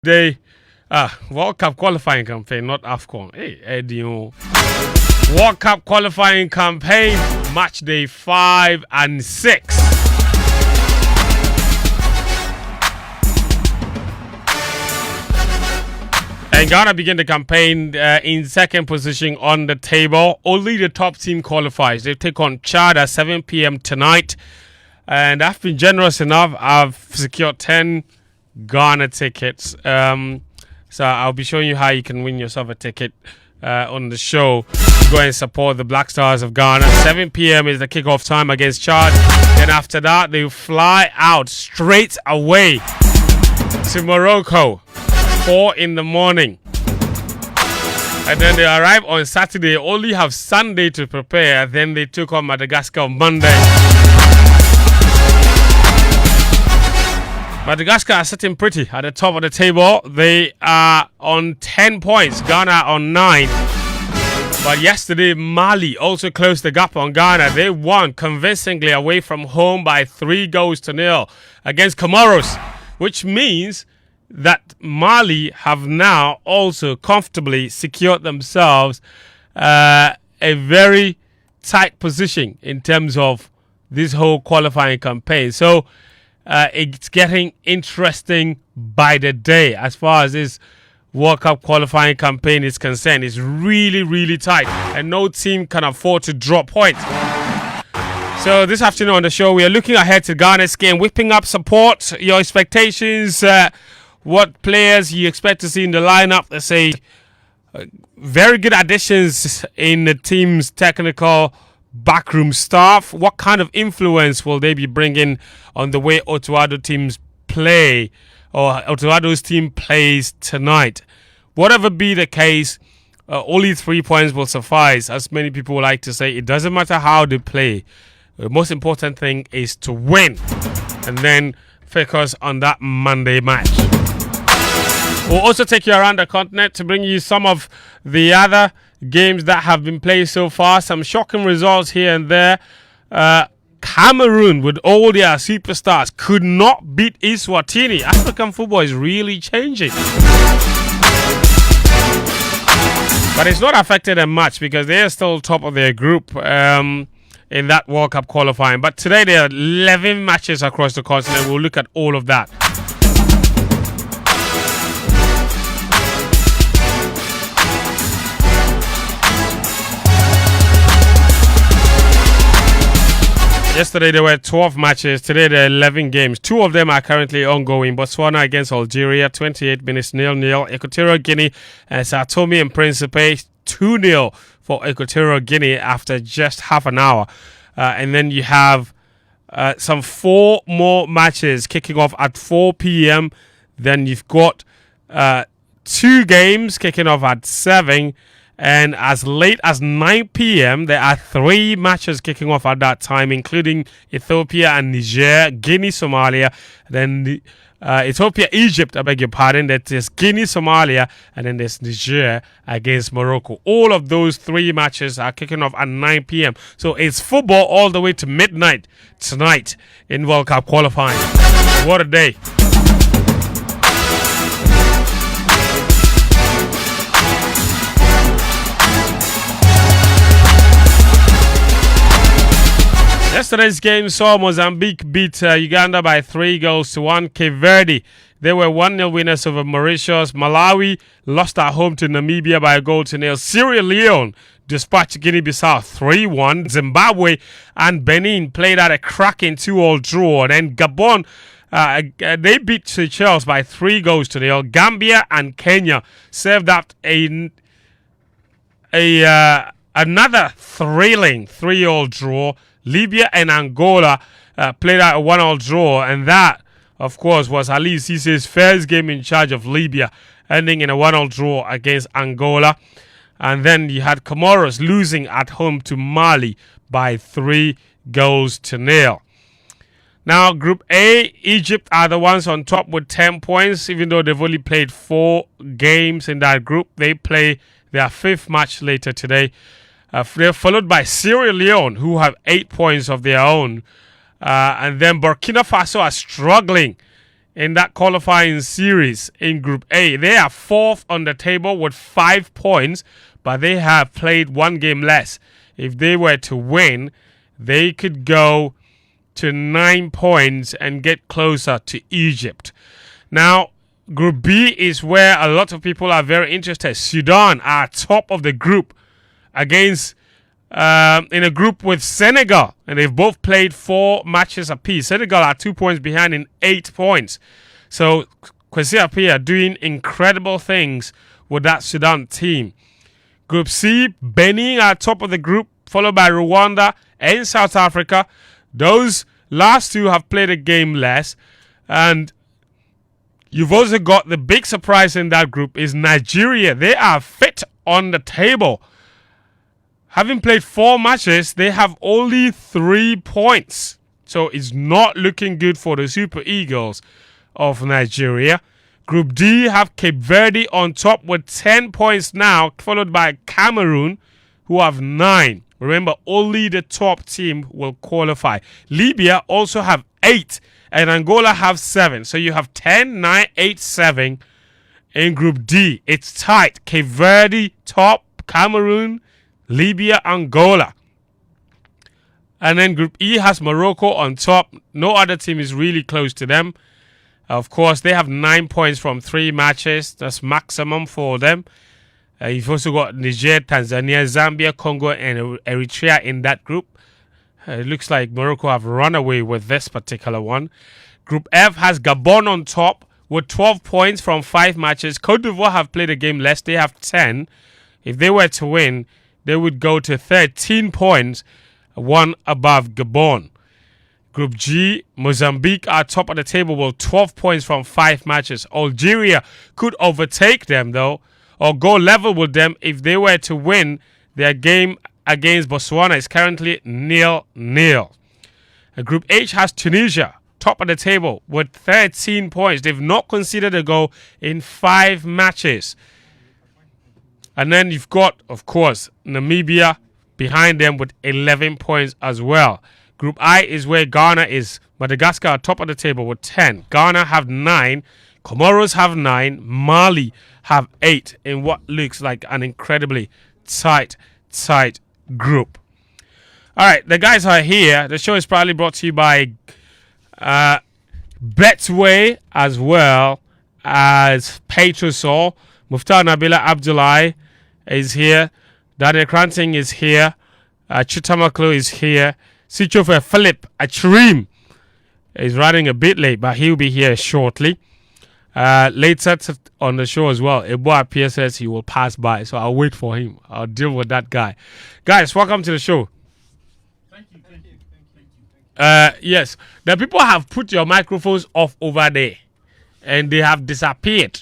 They World Cup qualifying campaign, not AFCON. Hey, Eddie. World Cup qualifying campaign, match day 5 and 6. And Ghana begin the campaign in second position on the table. Only the top team qualifies. They take on Chad at 7 p.m. tonight. And I've been generous enough. I've secured 10 Ghana tickets. So I'll be showing you how you can win yourself a ticket on the show. Go and support the Black Stars of Ghana. 7 p.m. is the kickoff time against Chad. Then after that, they fly out straight away to Morocco. 4 in the morning. And then they arrive on Saturday. Only have Sunday to prepare. Then they took on Madagascar on Monday. Madagascar are sitting pretty at the top of the table. They are on 10 points. Ghana on 9. But yesterday, Mali also closed the gap on Ghana. They won convincingly away from home by 3-0 against Comoros, which means that Mali have now also comfortably secured themselves a very tight position in terms of this whole qualifying campaign. So it's getting interesting by the day as far as this World Cup qualifying campaign is concerned. It's really, really tight and no team can afford to drop points. So this afternoon on the show, we are looking ahead to Ghana's game, whipping up support, your expectations, what players you expect to see in the lineup. Let's say very good additions in the team's technical backroom staff. What kind of influence will they be bringing on the way Otto Addo teams play, or Otto Addo's team plays tonight? Whatever be the case, only 3 points will suffice. As many people like to say, it doesn't matter how they play. The most important thing is to win and then focus on that Monday match. We'll also take you around the continent to bring you some of the other games that have been played so far. Some shocking results here and there. Cameroon, with all their superstars, could not beat Eswatini. African football is really changing. But it's not affected them much because they are still top of their group in that World Cup qualifying. But today there are 11 matches across the continent. We'll look at all of that. Yesterday there were 12 matches. Today there are 11 games. 2 of them are currently ongoing. Botswana against Algeria, 28 minutes 0-0. Equatorial Guinea and Sao Tome and Principe, 2-0 for Equatorial Guinea after just half an hour. And then you have some 4 more matches kicking off at 4 p.m. Then you've got 2 games kicking off at 7. And as late as 9 p.m., there are 3 matches kicking off at that time, including Ethiopia and Niger, Guinea, Somalia, then Ethiopia, Egypt, I beg your pardon. There's Guinea, Somalia, and then there's Niger against Morocco. All of those 3 matches are kicking off at 9 p.m. So it's football all the way to midnight tonight in World Cup qualifying. What a day. Yesterday's game saw Mozambique beat Uganda by 3-1. Cape Verde, they were 1-0 winners over Mauritius. Malawi lost at home to Namibia by 1-0. Sierra Leone dispatched Guinea-Bissau 3-1. Zimbabwe and Benin played at a cracking 2-2 draw. Then Gabon, they beat Seychelles by 3-0. Gambia and Kenya served up another thrilling 3-3 draw. Libya and Angola played out a 1-1 draw, and that, of course, was Ali Cisse's first game in charge of Libya, ending in a 1-1 draw against Angola. And then you had Comoros losing at home to Mali by 3-0. Now, Group A, Egypt are the ones on top with 10 points, even though they've only played 4 games in that group. They play their 5th match later today. They're followed by Sierra Leone, who have 8 points of their own. And then Burkina Faso are struggling in that qualifying series in Group A. They are 4th on the table with 5 points, but they have played 1 game less. If they were to win, they could go to 9 points and get closer to Egypt. Now, Group B is where a lot of people are very interested. Sudan are top of the group against in a group with Senegal, and they've both played 4 matches apiece. Senegal are 2 points behind in 8 points. So Kwesi Appiah are doing incredible things with that Sudan team. Group C, Benin are top of the group, followed by Rwanda and South Africa. Those last 2 have played a game less. And you've also got the big surprise in that group is Nigeria. They are fifth on the table. Having played 4 matches, they have only 3 points. So it's not looking good for the Super Eagles of Nigeria. Group D have Cape Verde on top with 10 points now, followed by Cameroon, who have 9. Remember, only the top team will qualify. Libya also have 8, and Angola have 7. So you have 10, 9, 8, 7 in Group D. It's tight. Cape Verde top, Cameroon, Libya, Angola. And then Group E has Morocco on top. No other team is really close to them. Of course, they have 9 points from 3 matches. That's maximum for them. You've also got Niger, Tanzania, Zambia, Congo, and Eritrea in that group. It looks like Morocco have run away with this particular one. Group F has Gabon on top with 12 points from 5 matches. Cote d'Ivoire have played a game less. They have 10. If they were to win, they would go to 13 points, 1 above Gabon. Group G, Mozambique are top of the table with 12 points from 5 matches. Algeria could overtake them, though, or go level with them if they were to win. Their game against Botswana is currently 0-0. Group H has Tunisia, top of the table with 13 points. They've not conceded a goal in 5 matches. And then you've got, of course, Namibia behind them with 11 points as well. Group I is where Ghana is. Madagascar are top of the table with 10. Ghana have 9. Comoros have 9. Mali have 8 in what looks like an incredibly tight group. All right, the guys are here. The show is proudly brought to you by Betway as well as Petrosol. Muftar Nabila Abdullahi is here. Daniel Cranting is here. Chitamaklo is here. Sichofer Philip Achrim is running a bit late, but he'll be here shortly. Later on the show as well, Ebo Appiah says he will pass by, so I'll wait for him. I'll deal with that guy. Guys, welcome to the show. Thank you. Yes, the people have put your microphones off over there, and they have disappeared.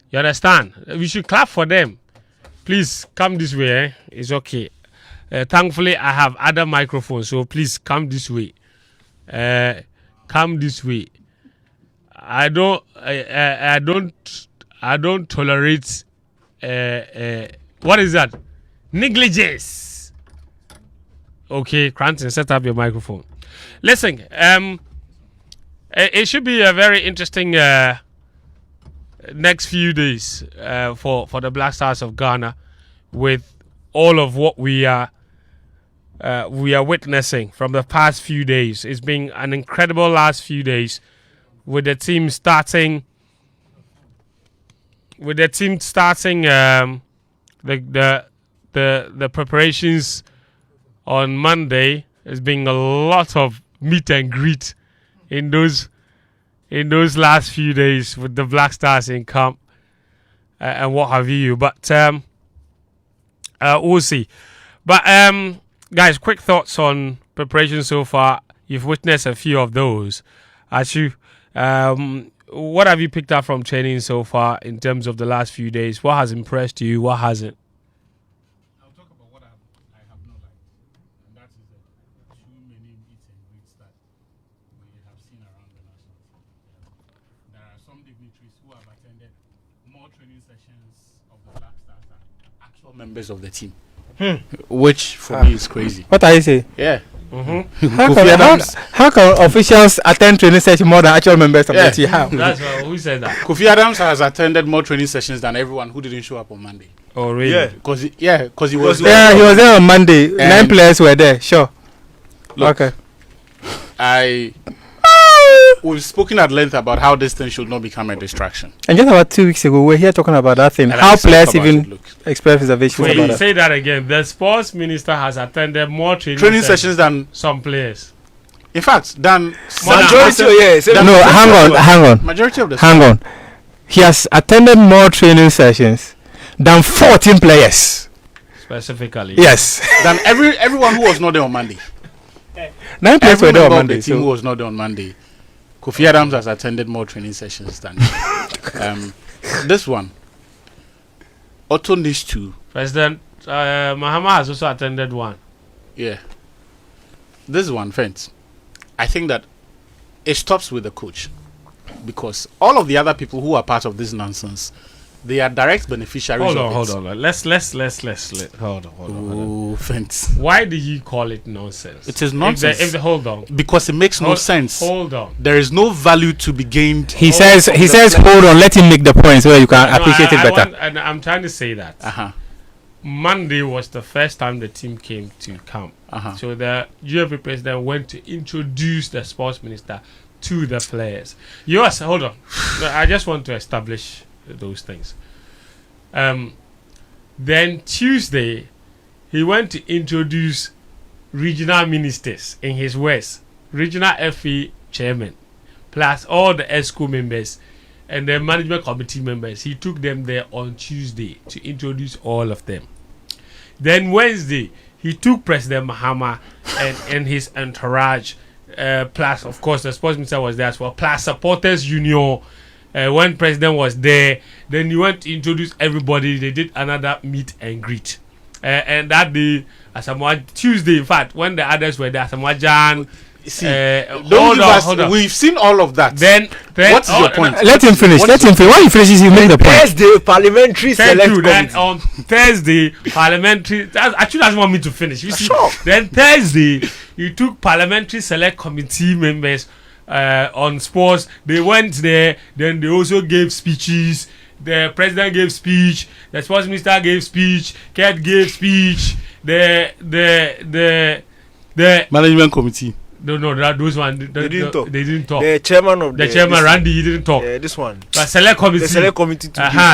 You understand? We should clap for them. Please come this way. Eh? It's okay. Thankfully, I have other microphones, so please come this way. Come this way. I don't tolerate. What is that? Negligence. Okay, Cranton, set up your microphone. Listen, it should be a very interesting next few days for the Black Stars of Ghana, with all of what we are witnessing from the past few days. It's been an incredible last few days, with the team starting the preparations on Monday. There's been a lot of meet and greet in those last few days with the Black Stars in camp and what have you. But we'll see. But guys, quick thoughts on preparation so far. You've witnessed a few of those. Ayew, what have you picked up from training so far in terms of the last few days? What has impressed you? What hasn't? I'll talk about what I have not liked, and that is the too many meet and greets that we have seen around the national team. There are some dignitaries who have attended more training sessions of the Black Stars than actual members of the team. Which for me is crazy. What are you saying? Yeah, How can officials attend training sessions more than actual members of the team? How? That's who said that. Kofi Adams has attended more training sessions than everyone who didn't show up on Monday. Oh, really? Yeah, because he was Yeah, he was there on Monday. 9 players were there. Sure. Look, Okay. We've spoken at length about how this thing should not become a distraction. And just about 2 weeks ago, we were here talking about that thing. And How I spoke players about even it, look. express reservations about Wait, that. say that again. The sports minister has attended more Training sessions than, some players. in fact, than Majority, No, hang on. majority of the Hang on. He has attended more training sessions than 14 players. Specifically. Yes. than everyone who was not there on Monday. 9 players Every were there on member of Monday. the team who So was not there on Monday. Kofi Adams has attended more training sessions than this one. Otto needs to. President Mahama has also attended one. Yeah. This one, friends. I think that it stops with the coach, because all of the other people who are part of this nonsense, they are direct beneficiaries. Hold of on. it. Let's hold on. Oh, friends. Why did he call it nonsense? It is nonsense. Hold on. Because it makes no sense. Hold on. There is no value to be gained. he says, hold on, let him make the point so you can appreciate it better. And I'm trying to say that Monday was the first time the team came to camp. So the GFA president went to introduce the sports minister to the players. Yes, hold on. No, I just want to establish those things. Then Tuesday, he went to introduce regional ministers, in his words, regional FA chairman, plus all the ESCO members and the management committee members. He took them there on Tuesday to introduce all of them. Then Wednesday, he took President Mahama and his entourage, plus of course the sports minister was there as well, plus supporters union. When president was there, then he went to introduce everybody. They did another meet and greet, and that day, Tuesday, in fact, when the others were there, Asamoah hold on. We've seen all of that. Then what's your point? Let him finish. When he finishes, you make the point. Thursday, parliamentary select Then committee. on Thursday, parliamentary. Actually, doesn't want me to finish. You see, Sure. then Thursday, he took parliamentary select committee members on sports. They went there. Then they also gave speeches. The president gave speech. The sports minister gave speech. Ked gave speech. The Management committee. No, those ones. They didn't talk. They didn't talk. The chairman of The chairman, Randy, he didn't talk. This one. But select committee. The select committee.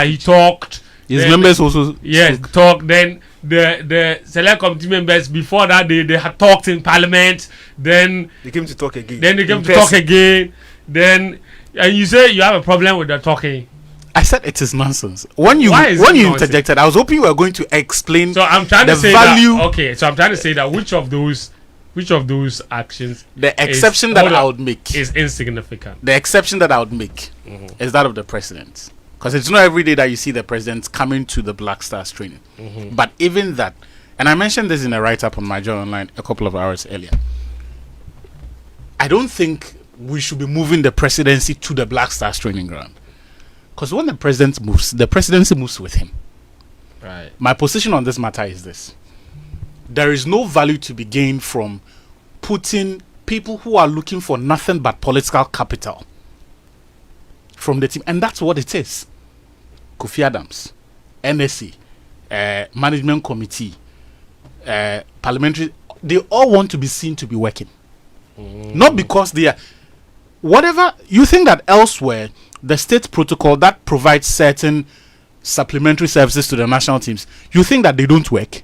He talked. His Then- members also. Yes, spoke. talk. Then the select committee members before that they had talked in parliament. Then They came to talk again. they came In to talk person. again. Then and you say you have a problem with the talking. I said it is nonsense. When you Why is it nonsense? interjected, I was hoping you were going to explain So I'm trying the to say value. that. Okay, so I'm trying to say that which of those actions The exception that hold I on, would make. is insignificant. The exception that I would make is that of the president. Because it's not every day that you see the president coming to the Black Stars training. But even that, and I mentioned this in a write-up on my journal online a couple of hours earlier, I don't think we should be moving the presidency to the Black Stars training ground. Because when the president moves, the presidency moves with him. Right. My position on this matter is this. There is no value to be gained from putting people who are looking for nothing but political capital from the team. And that's what it is. Kofi Adams, NSC, management committee, parliamentary, they all want to be seen to be working. Not because they are... Whatever, you think that elsewhere, the state protocol that provides certain supplementary services to the national teams, you think that they don't work?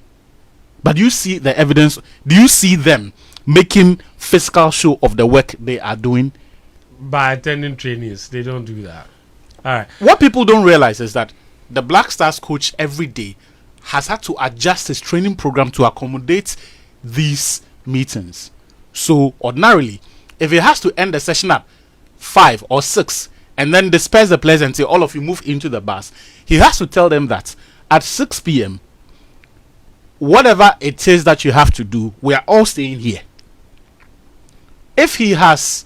But you see the evidence. Do you see them making physical show of the work they are doing? By attending trainings, they don't do that. All right. What people don't realize is that the Black Stars coach every day has had to adjust his training program to accommodate these meetings. So ordinarily, if he has to end the session at 5 or 6 and then disperse the players and say all of you move into the bus, he has to tell them that at 6 p.m. whatever it is that you have to do, we are all staying here. If he has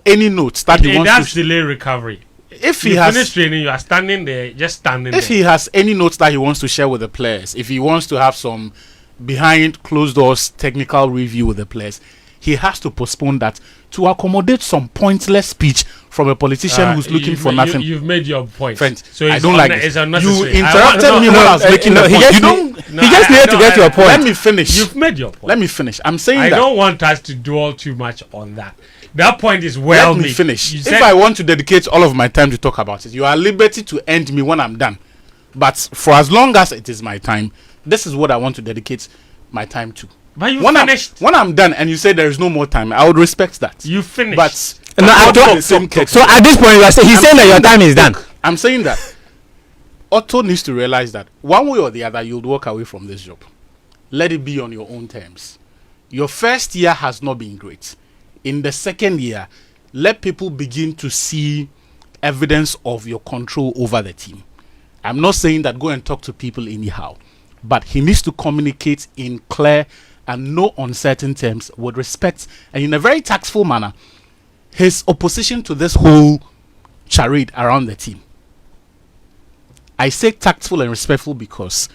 any notes that he wants That's to delay recovery. if he You has finish training, you are standing there, just standing there. if he has any notes that he wants to share with the players, if he wants to have some behind closed doors technical review with the players, he has to postpone that to accommodate some pointless speech from a politician who's looking for nothing. You've made your point. Friend, so I don't like this. It's unnecessary. You interrupted me when I was making the point. He just needed to get your point. Let me finish. You've made your point. Let me finish. I'm saying I that. don't want us to dwell too much on that. That point is well Let me made. finish. You If said- I want to dedicate all of my time to talk about it, you are at liberty to end me when I'm done. But for as long as it is my time, this is what I want to dedicate my time to. But you When finished. when I'm done and you say there is no more time, I would respect that. You finished. But No, I not don't- the same case. So at this point, he's saying that your time is done. I'm saying that Otto needs to realize that one way or the other, you'll walk away from this job. Let it be on your own terms. Your first year has not been great. In the second year, let people begin to see evidence of your control over the team. I'm not saying that go and talk to people anyhow, but he needs to communicate in clear and no uncertain terms with respect and in a very tactful manner his opposition to this whole charade around the team. I say tactful and respectful because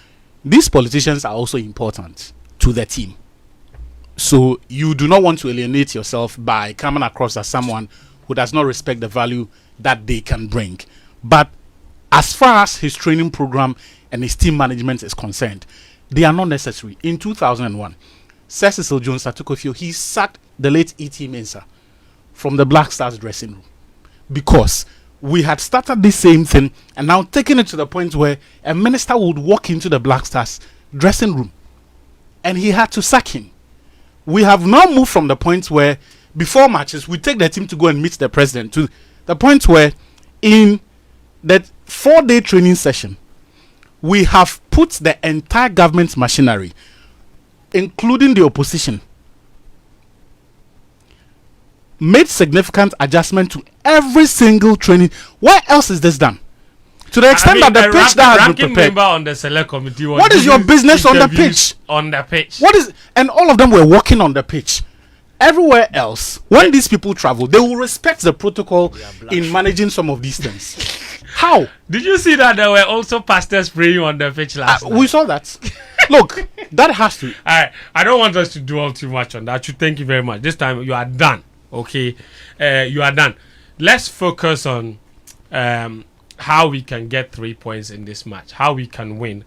these politicians are also important to the team. So you do not want to alienate yourself by coming across as someone who does not respect the value that they can bring. But as far as his training program and his team management is concerned, they are not necessary. In 2001, Sir Cecil Jones Atukofio, he sacked the late E.T. Mensah from the Black Stars dressing room because we had started this same thing and now taken it to the point where a minister would walk into the Black Stars dressing room and he had to sack him. We have now moved from the point where before matches we take the team to go and meet the president to the point where in that 4-day training session we have put the entire government machinery, including the opposition, made significant adjustment to every single training. Where else is this done? To the extent that the pitch that has been ranking prepared. member on the select committee. Was What is your giving business on the interviews pitch? On the pitch. What is, and all of them were walking on the pitch. Everywhere else, when these people travel, they will respect the protocol in managing some of these things. How? Did you see that there were also pastors praying on the pitch last night? We saw that. Look, that has to. All right, I don't want us to dwell too much on that. Thank you very much. This time you are done. Okay, you are done. Let's focus on how we can get 3 points in this match, how we can win.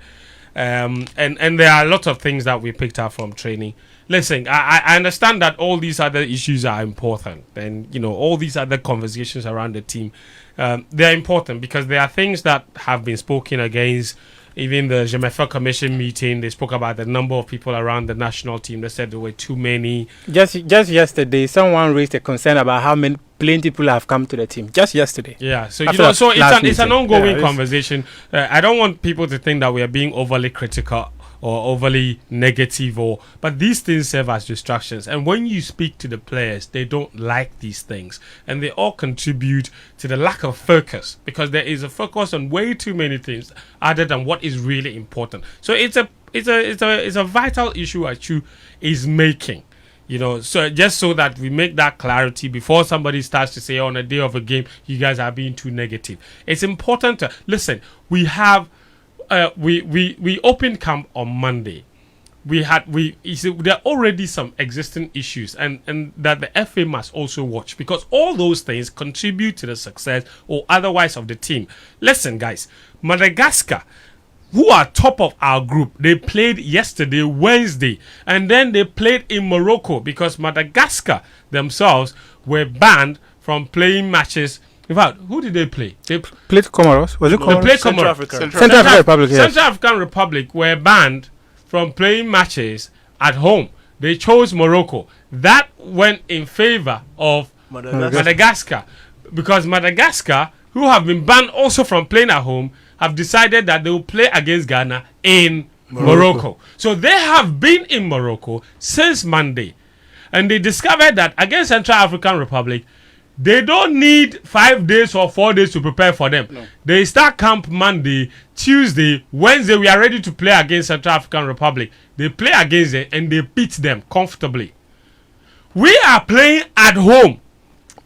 And there are a lot of things that we picked up from training. Listen, I understand that all these other issues are important, and you know all these other conversations around the team, they're important because there are things that have been spoken against. Even the Jemefa Commission meeting, they spoke about the number of people around the national team. They said there were too many. Just yesterday, someone raised a concern about how many plenty people have come to the team. Just yesterday. Yeah, so After so it's an ongoing Yeah, conversation. I don't want people to think that we are being overly critical or overly negative, but these things serve as distractions. And when you speak to the players, they don't like these things, and they all contribute to the lack of focus because there is a focus on way too many things other than what is really important. So it's a vital issue Ayew is making. You know, so just so that we make that clarity before somebody starts to say on a day of a game, you guys are being too negative. It's important to listen. We have. We opened camp on Monday. There are already some existing issues and that the FA must also watch because all those things contribute to the success or otherwise of the team. Listen, guys, Madagascar, who are top of our group, they played yesterday, Wednesday, and then they played in Morocco because Madagascar themselves were banned from playing matches. In fact, who did they play? They Played Comoros. Was it they Comoros? played Central Comoros. Africa. Central African Republic. Yes. Central African Republic were banned from playing matches at home. They chose Morocco. That went in favor of Madagascar because Madagascar, who have been banned also from playing at home, have decided that they will play against Ghana in Morocco. So they have been in Morocco since Monday, and they discovered that against Central African Republic, they don't need 5 days or 4 days to prepare for them. No. They start camp Monday, Tuesday, Wednesday. We are ready to play against Central African Republic. They play against them and they beat them comfortably. We are playing at home.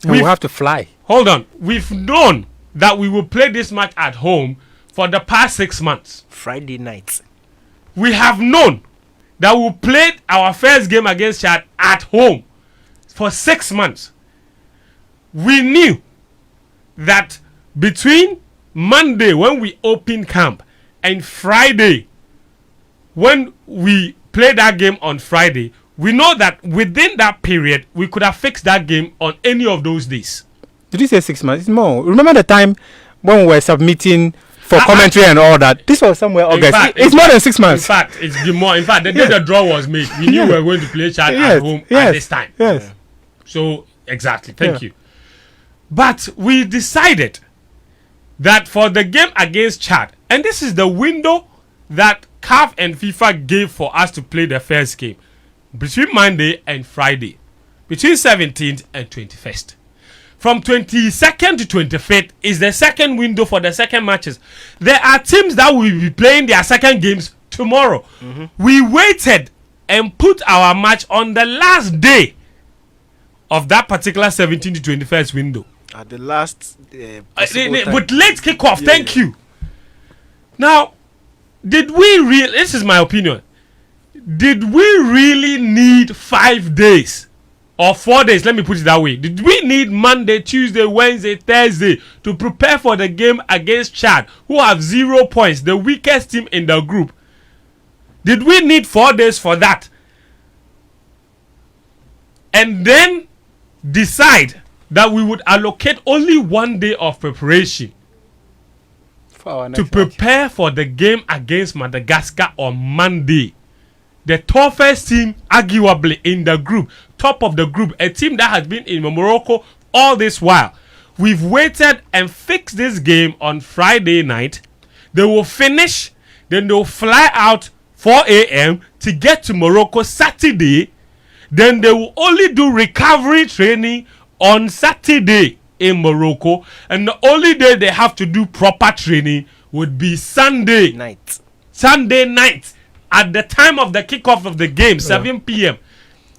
We have to fly. Hold on. We've known that we will play this match at home for the past 6 months. Friday night. We have known that we played our first game against Chad at home. for 6 months. We knew that between Monday when we open camp and Friday when we play that game on Friday, we know that within that period we could have fixed that game on any of those days. Did you say 6 months? It's more. Remember the time when we were submitting for commentary and all that? This was somewhere August. It's more than 6 months. In fact, it's been more. In fact, the day the draw was made, we knew we were going to play Chad at home at this time. Yes. So, exactly. Thank you. But we decided that for the game against Chad, and this is the window that CAF and FIFA gave for us to play the first game, between Monday and Friday, between 17th and 21st. From 22nd to 25th is the second window for the second matches. There are teams that will be playing their second games tomorrow. We waited and put our match on the last day of that particular 17th to 21st window. At the last with late kickoff. Thank you. Now, did we really, this is my opinion, did we really need 5 days or 4 days? Let me put it that way. Did we need Monday, Tuesday, Wednesday, Thursday to prepare for the game against Chad, who have 0 points, the weakest team in the group? Did we need 4 days for that? And then decide that we would allocate only 1 day of preparation to prepare for the game against Madagascar on Monday. The toughest team, arguably, in the group, top of the group, a team that has been in Morocco all this while. We've waited and fixed this game on Friday night. They will finish, then they'll fly out 4 a.m. to get to Morocco Saturday. Then they will only do recovery training on Saturday in Morocco, and the only day they have to do proper training would be Sunday night. Sunday night at the time of the kickoff of the game, 7 p.m.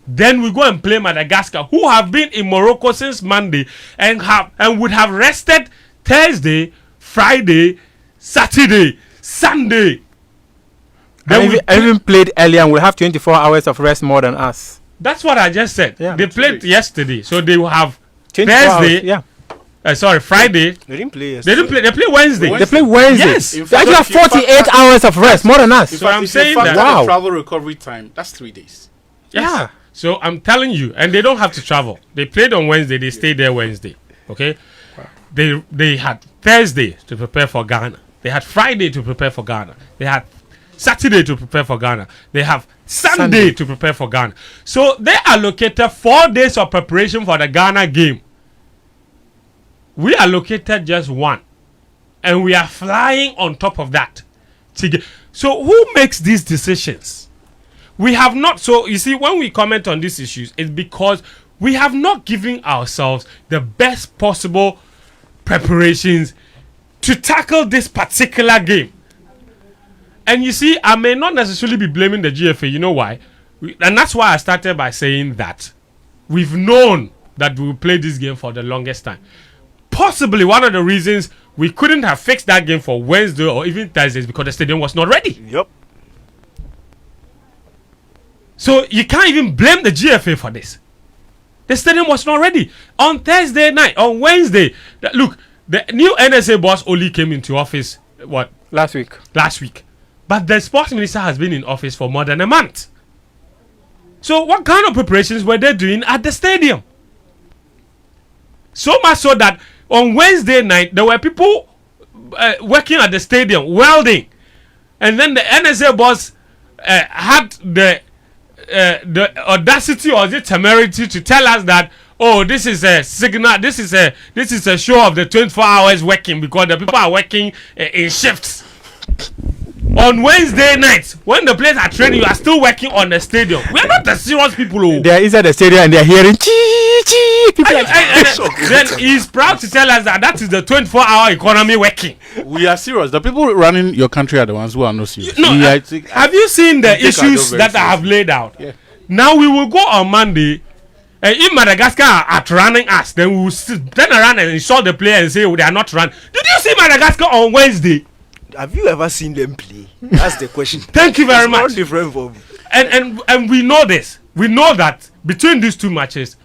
Then we go and play Madagascar, who have been in Morocco since Monday and would have rested Thursday, Friday, Saturday, Sunday. Then we even played earlier and we'll have 24 hours of rest more than us. That's what I just said. Yeah, they played yesterday, so they will have Thursday. Friday. They didn't play yesterday. They didn't play. They play Wednesday. They play Wednesday. Yes. They actually have 48 hours of rest, more than us. So I'm saying that wow. travel recovery time, that's 3 days. Yes. Yeah. So I'm telling you, and they don't have to travel. They played on Wednesday. They stayed there Wednesday. Okay. Wow. They had Thursday to prepare for Ghana. They had Friday to prepare for Ghana. They had Saturday to prepare for Ghana. They have Sunday to prepare for Ghana. So they allocated 4 days of preparation for the Ghana game. We allocated just 1. And we are flying on top of that. So who makes these decisions? We have not. So you see, when we comment on these issues, it's because we have not given ourselves the best possible preparations to tackle this particular game. And you see, I may not necessarily be blaming the GFA. You know why? And that's why I started by saying that we've known that we will play this game for the longest time. Possibly one of the reasons we couldn't have fixed that game for Wednesday or even Thursday is because the stadium was not ready. Yep. So you can't even blame the GFA for this. The stadium was not ready. On Thursday night, on Wednesday, look, the new NSA boss only came into office, Last week. But the sports minister has been in office for more than a month. So what kind of preparations were they doing at the stadium? So much so that on Wednesday night, there were people working at the stadium, welding. And then the NSA boss had the audacity or the temerity to tell us that, oh, this is a signal, this is a show of the 24 hours working, because the people are working in shifts. On Wednesday nights, when the players are training, you are still working on the stadium. We are not the serious people. They are inside the stadium and they are hearing chee chee. Then he's proud to tell us that is the 24-hour economy working. We are serious. The people running your country are the ones who are not serious. Have you seen the issues that I have laid out? Yeah. Now we will go on Monday. And if Madagascar are running us, then we will turn around and insult the player and say, oh, they are not running. Did you see Madagascar on Wednesday? Have you ever seen them play? That's the question. Thank you very much. Not different from. And we know this. We know that between these two matches,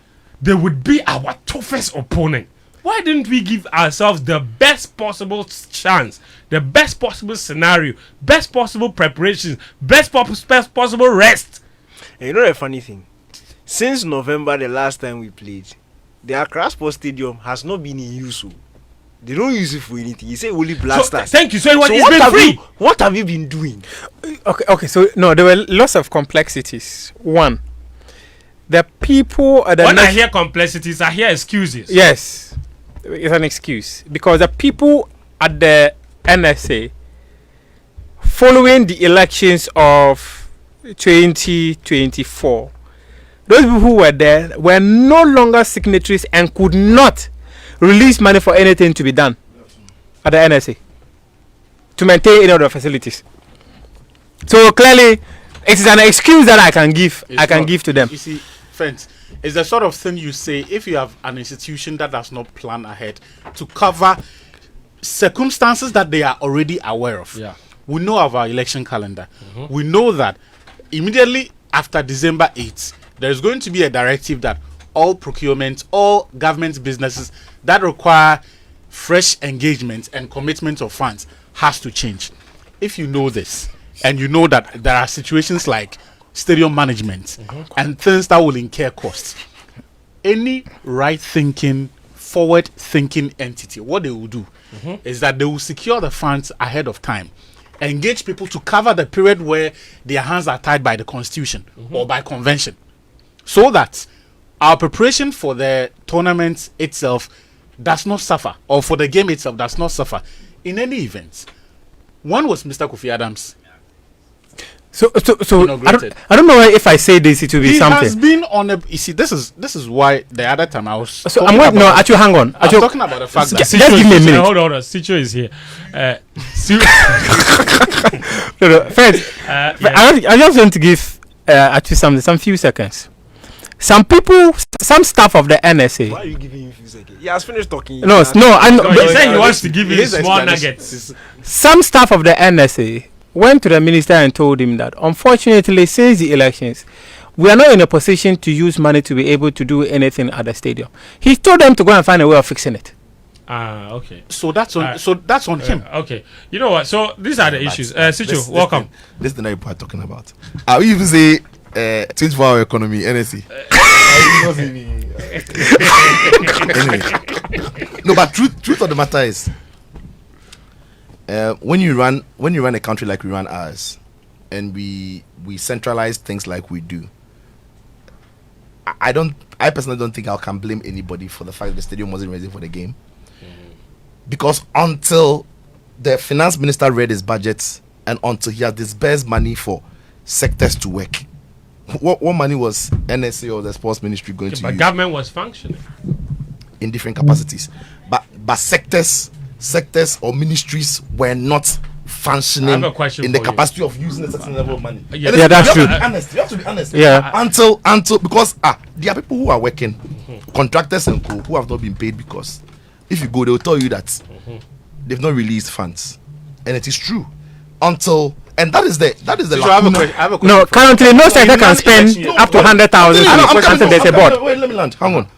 they would be our toughest opponent. Why didn't we give ourselves the best possible chance, the best possible scenario, best possible preparations, best possible rest? And you know the funny thing? Since November, the last time we played, the Accra Sports Stadium has not been in use. So they don't use it for anything. You say only blasters. Thank you. So it's what been have free. what have you been doing? Okay. So no, there were lots of complexities. One, the people at the when I hear complexities, I hear excuses. Yes, it's an excuse because the people at the NSA, following the elections of 2024, those people who were there were no longer signatories and could not release money for anything to be done at the NSA to maintain any of the facilities. So clearly, it is an excuse that I can give. Give to them. You see, friends, it's the sort of thing you say if you have an institution that does not plan ahead to cover circumstances that they are already aware of. Yeah. We know of our election calendar. We know that immediately after December 8th, there is going to be a directive that all procurement, all government businesses that require fresh engagement and commitment of funds has to change. If you know this, and you know that there are situations like stadium management and things that will incur costs, any right-thinking, forward-thinking entity, what they will do is that they will secure the funds ahead of time, engage people to cover the period where their hands are tied by the constitution or by convention, so that our preparation for the tournament itself does not suffer, or for the game itself does not suffer in any event. One was Mr. Kofi Adams. So I don't know if I say this, it will be He something. has been on a. You see, this is why the other time I was. So I'm going. No, actually, hang on. I'm talking about the fact that. Just give me a minute. Hold on. Sicho is here. No, first, I just want to give actually some few seconds. Some people, some staff of the NSA. Why are you giving him few seconds? He has finished talking. No, I know. He said he wants to give you small nuggets. Some staff of the NSA went to the minister and told him that unfortunately, since the elections, we are not in a position to use money to be able to do anything at the stadium. He told them to go and find a way of fixing it. Okay. So that's on him. Okay. You know what? So these are the issues. Sicho, welcome. This is the night we're talking about. I will even say 24-hour economy, NSC. Anyway. No, but truth of the matter is, when you run a country like we run ours, and we centralize things like we do, I personally don't think I can blame anybody for the fact that the stadium wasn't ready for the game, because until the finance minister read his budgets and until he had disbursed money for sectors to work, what money was NSA or the sports ministry going to use? But government was functioning in different capacities, but sectors or ministries were not functioning I have a question in the for you. capacity of using a certain level of money. Yeah, that's true. You have to be honest. Yeah. Until because there are people who are working, contractors and co, who have not been paid, because if you go, they will tell you that they've not released funds, and it is true. And that is the So I have a question. No, currently no sector can spend up to 100,000 until there's a board. Wait, let me land. Hang on.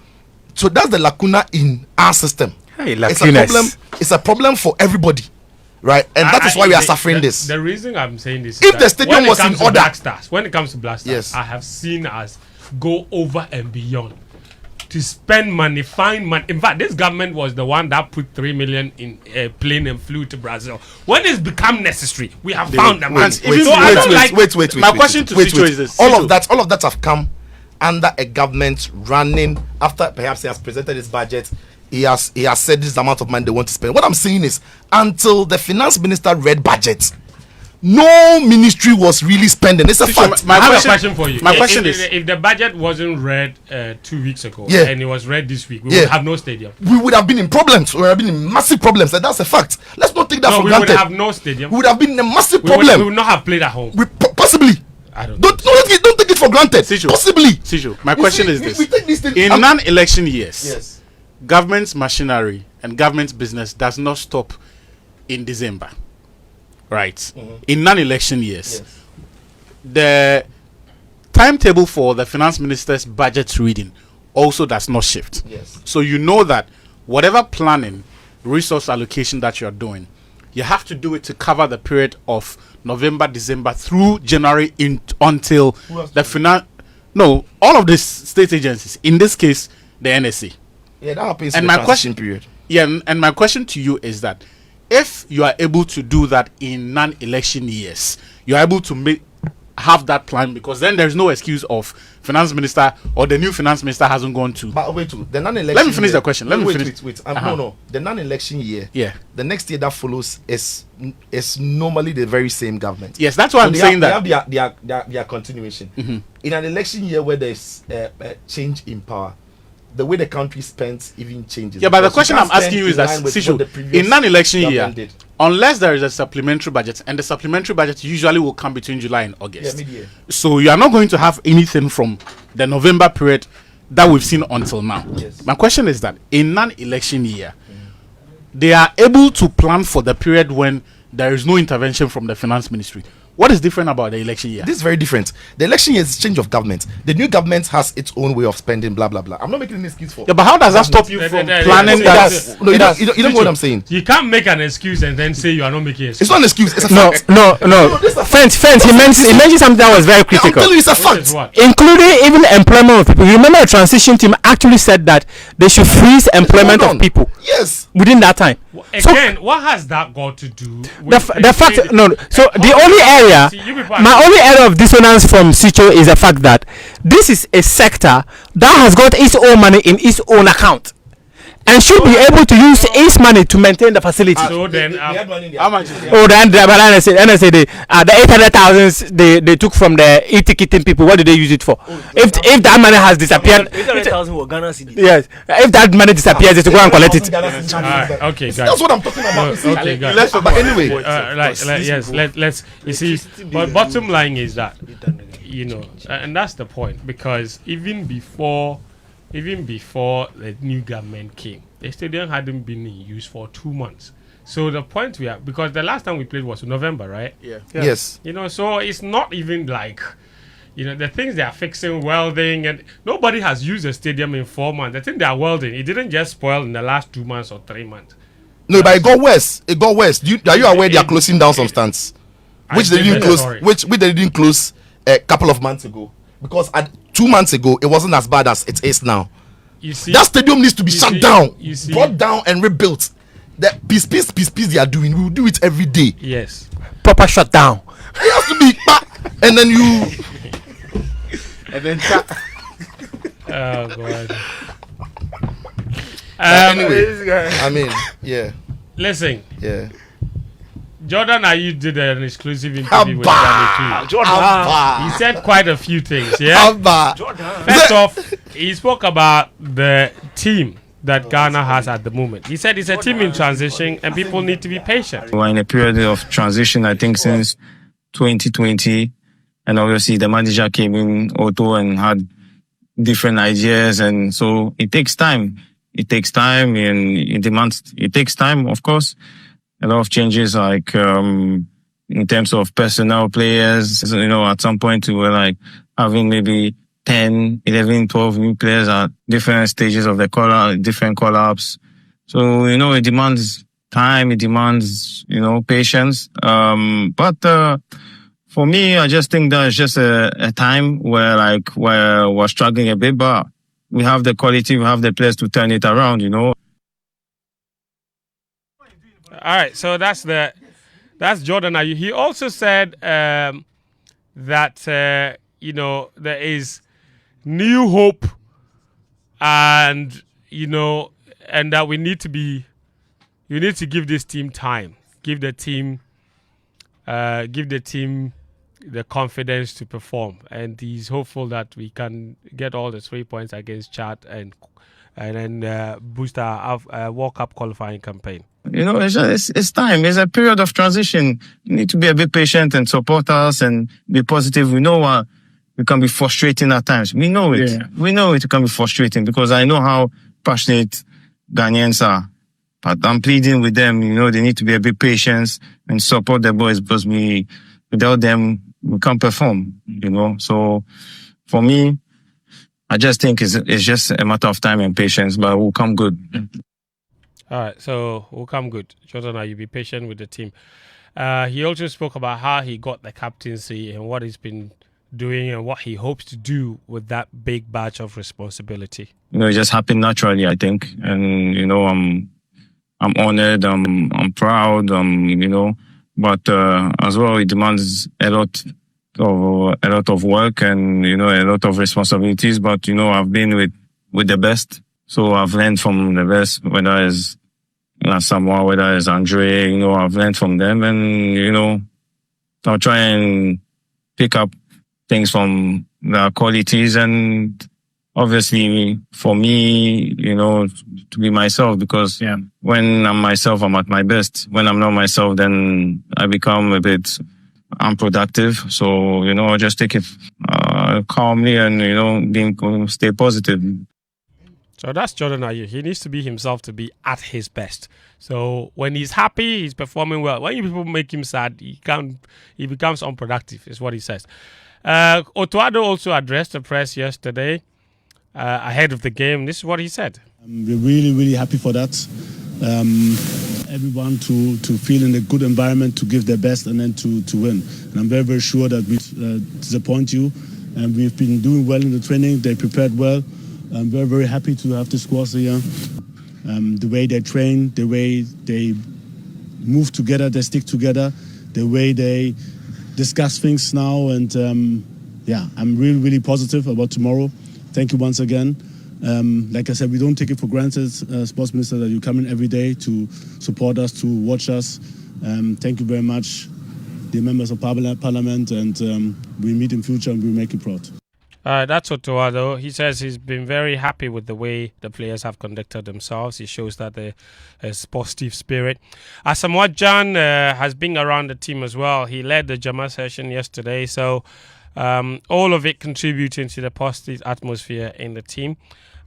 So that's the lacuna in our system. Hey, It's a problem for everybody, right? And that is why we are suffering this. The reason I'm saying this If is the stadium was in order, when it comes to Black Stars, yes, I have seen us go over and beyond to spend money, find money. In fact, this government was the one that put 3 million in a plane and flew to Brazil. When it's become necessary, we have found the money. Wait. My question to Sicho is this: all of that have come under a government running after perhaps he has presented his budget. He has said this amount of money they want to spend. What I'm saying is, until the finance minister read budget, no ministry was really spending. It's a fact. I have a question for you. My question is, if the budget wasn't read 2 weeks ago, Yeah, and it was read this week, we would have no stadium. We would have been in problems. We would have been in massive problems, and that's a fact. Let's not take that for granted. We would have no stadium. We would have been in a massive We problem. would not have played at home. Possibly. I don't know. Don't take it for granted. Sicho, Possibly. Sicho, my question is this: we take this thing in non-election years, yes, government's machinery and government's business does not stop in December, right? In non-election years, yes, the timetable for the finance minister's budget reading also does not shift. Yes. So you know that whatever planning, resource allocation that you're doing, you have to do it to cover the period of November, December through January until the final. No, all of these state agencies. In this case, the NSA. Yeah, that happens And in the my transition question- period. Yeah, and my question to you is that if you are able to do that in non-election years, you are able to have that plan, because then there's no excuse of finance minister or the new finance minister hasn't gone to. But wait, the non-election. Let me finish year, the question. Let me wait, finish. Wait. Uh-huh. No. The non-election year. Yeah. The next year that follows is normally the very same government. Yes, that's why So I'm they saying have, that. They have their continuation. In an election year where there's a change in power, the way the country spends even changes. Yeah, but the Because question you I'm can't asking you is spend that in line with Sishu, what the previous in non-election year, government did. unless there is a supplementary budget, and the supplementary budget usually will come between July and August. Yeah, mid-year. So you are not going to have anything from the November period that we've seen until now. Yes. My question is that in non-election year, they are able to plan for the period when there is no intervention from the finance ministry. What is different about the election year? This is very different. The election year is change of government. The new government has its own way of spending, blah blah blah. I'm not making any excuse for. Yeah, but how does that stop you from planning It that? does. No, you don't know what I'm saying. You can't make an excuse and then say you are not making It's excuse. not an excuse. It's a No, fact. no. this is a Fence. He mentioned something that was very I'm critical. telling you, it's a What is fact. what? Including even employment of people. You remember the transition team actually said that they should freeze employment Hold of on. people Yes. within that time. So Again, what has that got to do with the fact no. So the Hold only on. area, See, you people my only area of dissonance from Sicho is the fact that this is a sector that has got its own money in its own account and should be able to use its money to maintain the facility. So then, They had money in their- How much is it? Oh, then the NSA the 800,000 they took from the e-ticketing people. What did they use it for? If that money has disappeared, 800,000 were Ghana cedis. yes. If that money disappears, they should go and collect it. Alright, okay, guys. That's what I'm talking about. See, Okay, guys. Let's talk But about anyway, Yes, let's. You see, but bottom line is that and that's the point, because even before the new government came, the stadium hadn't been in use for 2 months. So the point we are, because the last time we played was November, right? Yeah. yes. So it's not even like, the things they are fixing, welding, and nobody has used the stadium in 4 months. The thing they are welding, it didn't just spoil in the last 2 months or 3 months. No, but it got worse. Are you aware they are closing down some stands? Which they didn't close. Sorry. Which they didn't close a couple of months ago. Because 2 months ago it wasn't as bad as it is now. You see, That stadium needs to be shut down, you see- brought down and rebuilt. The piece they are doing, we will do it every day. yes. Proper shutdown. It has to be, and then you. And then Oh god. Anyway, I mean, yeah. Listen, Yeah. Jordan Ayew did an exclusive interview with Abba! Ghana Abba! He said quite a few things. Yeah. Abba! First off, he spoke about the team that Ghana has at the moment. He said it's a team in transition and people need to be patient. We're in a period of transition, I think, since 2020. And obviously the manager came in, Otto, and had different ideas. And so it takes time. It takes time and it takes time, of course. A lot of changes, like, in terms of personnel players, at some point we were like having maybe 10, 11, 12 new players at different stages of the different call-ups. So, it demands time, it demands, patience. But for me, I just think that it's just a time where we're struggling a bit, but we have the quality, we have the players to turn it around, All right, so that's Jordan Ayew. He also said that there is new hope, and and that we need to give this team time, give the team the confidence to perform, and he's hopeful that we can get all the 3 points against Chad and then boost our World Cup qualifying campaign. It's time. It's a period of transition. You need to be a bit patient and support us and be positive. We know we can be frustrating at times. We know it. Yeah. We know it can be frustrating because I know how passionate Ghanaians are. But I'm pleading with them, they need to be a bit patient and support the boys because without them, we can't perform, So for me, I just think it's just a matter of time and patience, but we'll come good. All right, so we'll come good. Jordan, you be patient with the team. He also spoke about how he got the captaincy and what he's been doing and what he hopes to do with that big batch of responsibility. It just happened naturally, I think, and I'm honored, I'm proud, but as well it demands a lot of work and a lot of responsibilities. But I've been with the best, so I've learned from the best, whether it's Samoa, whether it's Andre. I've learned from them, and I'll try and pick up things from their qualities, and obviously for me, to be myself, because when I'm myself, I'm at my best. When I'm not myself, then I become a bit unproductive. So, I just take it calmly and, stay positive. So that's Jordan Ayew. He needs to be himself to be at his best. So when he's happy, he's performing well. When people make him sad, he becomes unproductive, is what he says. Otto Addo also addressed the press yesterday ahead of the game. This is what he said. We're really, really happy for that. Everyone to feel in a good environment, to give their best, and then to win. And I'm very, very sure that we disappoint you. And we've been doing well in the training. They prepared well. I'm very, very happy to have the squad here. The way they train, the way they move together, they stick together, the way they discuss things now. And I'm really, really positive about tomorrow. Thank you once again. Like I said, we don't take it for granted, Sports Minister, that you come in every day to support us, to watch us. Thank you very much, the members of Parliament, and we meet in future and we make you proud. That's Otto Addo. He says he's been very happy with the way the players have conducted themselves. He shows that there's positive spirit. Asamoah Gyan has been around the team as well. He led the Jama session yesterday, so all of it contributing to the positive atmosphere in the team,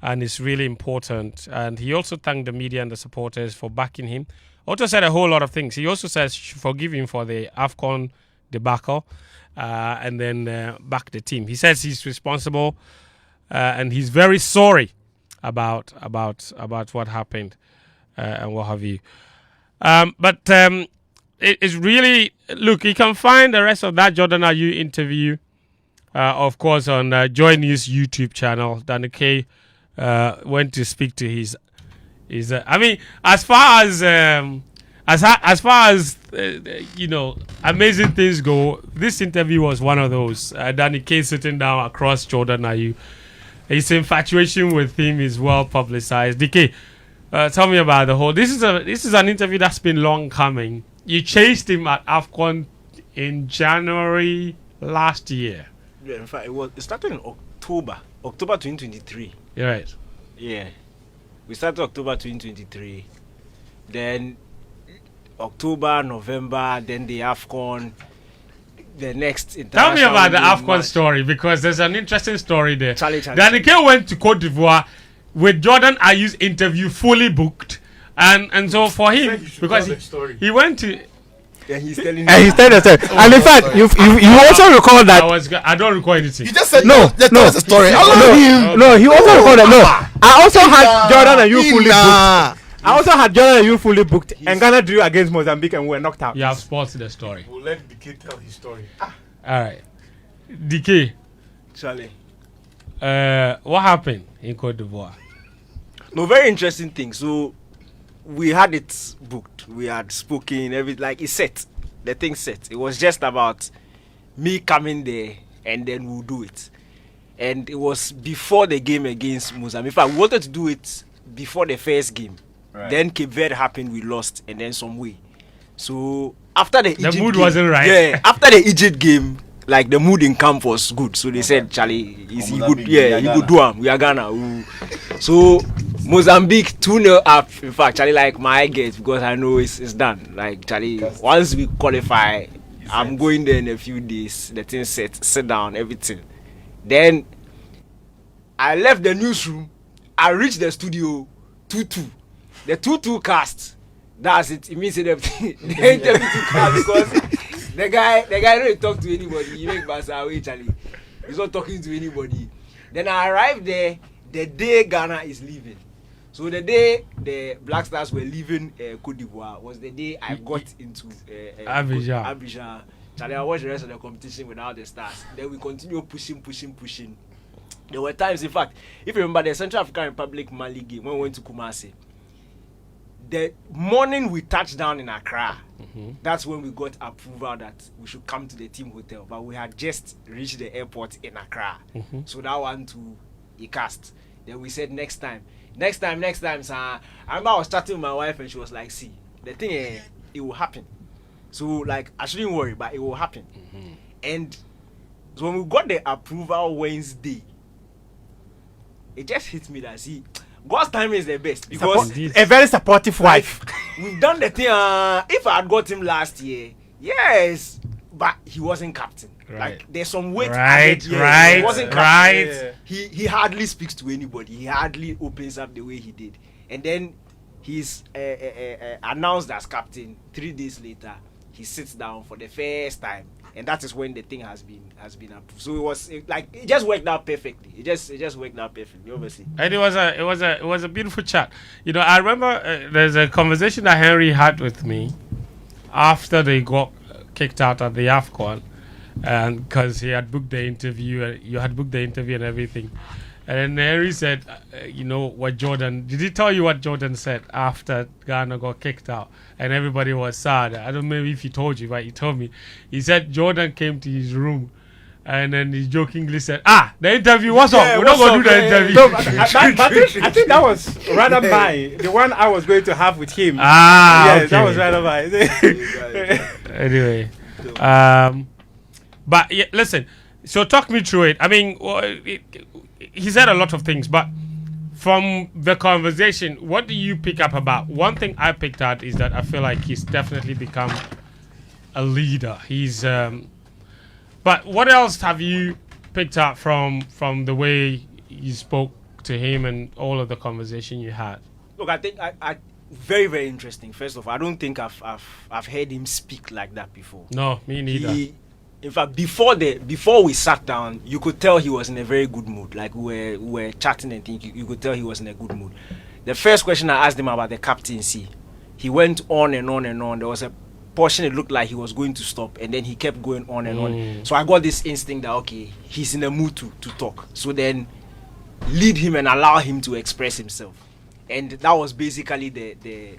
and it's really important. And he also thanked the media and the supporters for backing him. Otto said a whole lot of things. He also says forgive him for the AFCON debacle. And then back the team. He says he's responsible, and he's very sorry about what happened and what have you. But it's really, look, you can find the rest of that Jordan Ayew interview, of course, on Joy News YouTube channel. Danny K went to speak to his I mean, as far as amazing things go, this interview was one of those. Danny K sitting down across Jordan Ayew. His infatuation with him is well publicized. DK, tell me about the whole. This is an interview that's been long coming. You chased him at AFCON in January last year. Yeah, in fact, it started in October 2023. You're right. Yeah, we started October 2023. Then October, November, then the AFCON, the next international. Tell me about the AFCON match. story, because there's an interesting story there. Charlie. Danny K went to Cote d'Ivoire with Jordan Ayew's interview fully booked, and so for him, because he went to. Yeah, he's telling And he's telling the story. And in fact, you also recall that. I don't recall anything. You just said No, just tell us a story. No, he also recalled that. No, I also had Jordan Ayew fully booked. I also had Jordan Ayew fully booked, and Ghana drew against Mozambique and we were knocked out. You have spotted the story. We'll let the kid tell his story. All right, DK. Charlie. What happened in Cote d'Ivoire? No, very interesting thing. So we had it booked. We had spoken. Like it's set. The thing set. It was just about me coming there, and then we'll do it. And it was before the game against Mozambique. In fact, we wanted to do it before the first game. Right. Then Cape Verde happened, we lost, and then some way. So after the Egypt mood game, wasn't right. Yeah, after the Egypt game, like the mood in camp was good. So they said, Charlie, you could do it. We are Ghana. So Mozambique 2-0 up. In fact, Charlie, like my guess, because I know it's done. Like Charlie, once we qualify, I'm going there in a few days. The thing set, sit down, everything. Then I left the newsroom. I reached the studio 2-2. The 2-2 cast. That's it. It means the interview to cast, because the guy don't talk to anybody. He make Basa away, Charlie. He's not talking to anybody. Then I arrived there the day Ghana is leaving. So the day the Black Stars were leaving Cote d'Ivoire was the day I got into Abidjan. Charlie, I watched the rest of the competition without the Stars. Then we continue pushing. There were times, in fact, if you remember the Central African Republic Mali game when we went to Kumasi, the morning we touched down in Accra, that's when we got approval that we should come to the team hotel. But we had just reached the airport in Accra. So that one to Icast. Then we said next time, sir. I remember I was chatting with my wife and she was like, see, the thing it will happen. So like I shouldn't worry, but it will happen. And so when we got the approval Wednesday, it just hit me that see, God's timing is the best because a very supportive wife. We've done the thing. If I had got him last year, yes, but he wasn't captain. Right. Like there's some weight. Right. He wasn't captain. Right. He hardly speaks to anybody. He hardly opens up the way he did. And then he's announced as captain. 3 days later, he sits down for the first time, and that is when the thing has been approved. So it just worked out perfectly. It just worked out perfectly, obviously. And it was a beautiful chat. You know, I remember there's a conversation that Henry had with me after they got kicked out at the AFCON, and because he had booked the interview, you had booked the interview and everything. And then Henry said, you know what Jordan, did he tell you what Jordan said after Ghana got kicked out and everybody was sad? I don't know if he told you, but he told me. He said Jordan came to his room and then he jokingly said, the interview, what's up? We're not going to do the interview. No, I think that was rather by the one I was going to have with him. Okay. That was rather by. Anyway. But yeah, listen, so talk me through it. I mean, he said a lot of things, but from the conversation, what do you pick up about? One thing I picked out is that I feel like he's definitely become a leader. He's but what else have you picked up from the way you spoke to him and all of the conversation you had? Look, I think I very, very interesting. First of all, I don't think I've heard him speak like that before. No, me neither. In fact, before we sat down, you could tell he was in a very good mood. Like we were chatting and thinking, you could tell he was in a good mood. The first question I asked him about the captaincy, he went on and on and on. There was a portion it looked like he was going to stop, and then he kept going on and on. So I got this instinct that okay, he's in a mood to talk. So then lead him and allow him to express himself. And that was basically the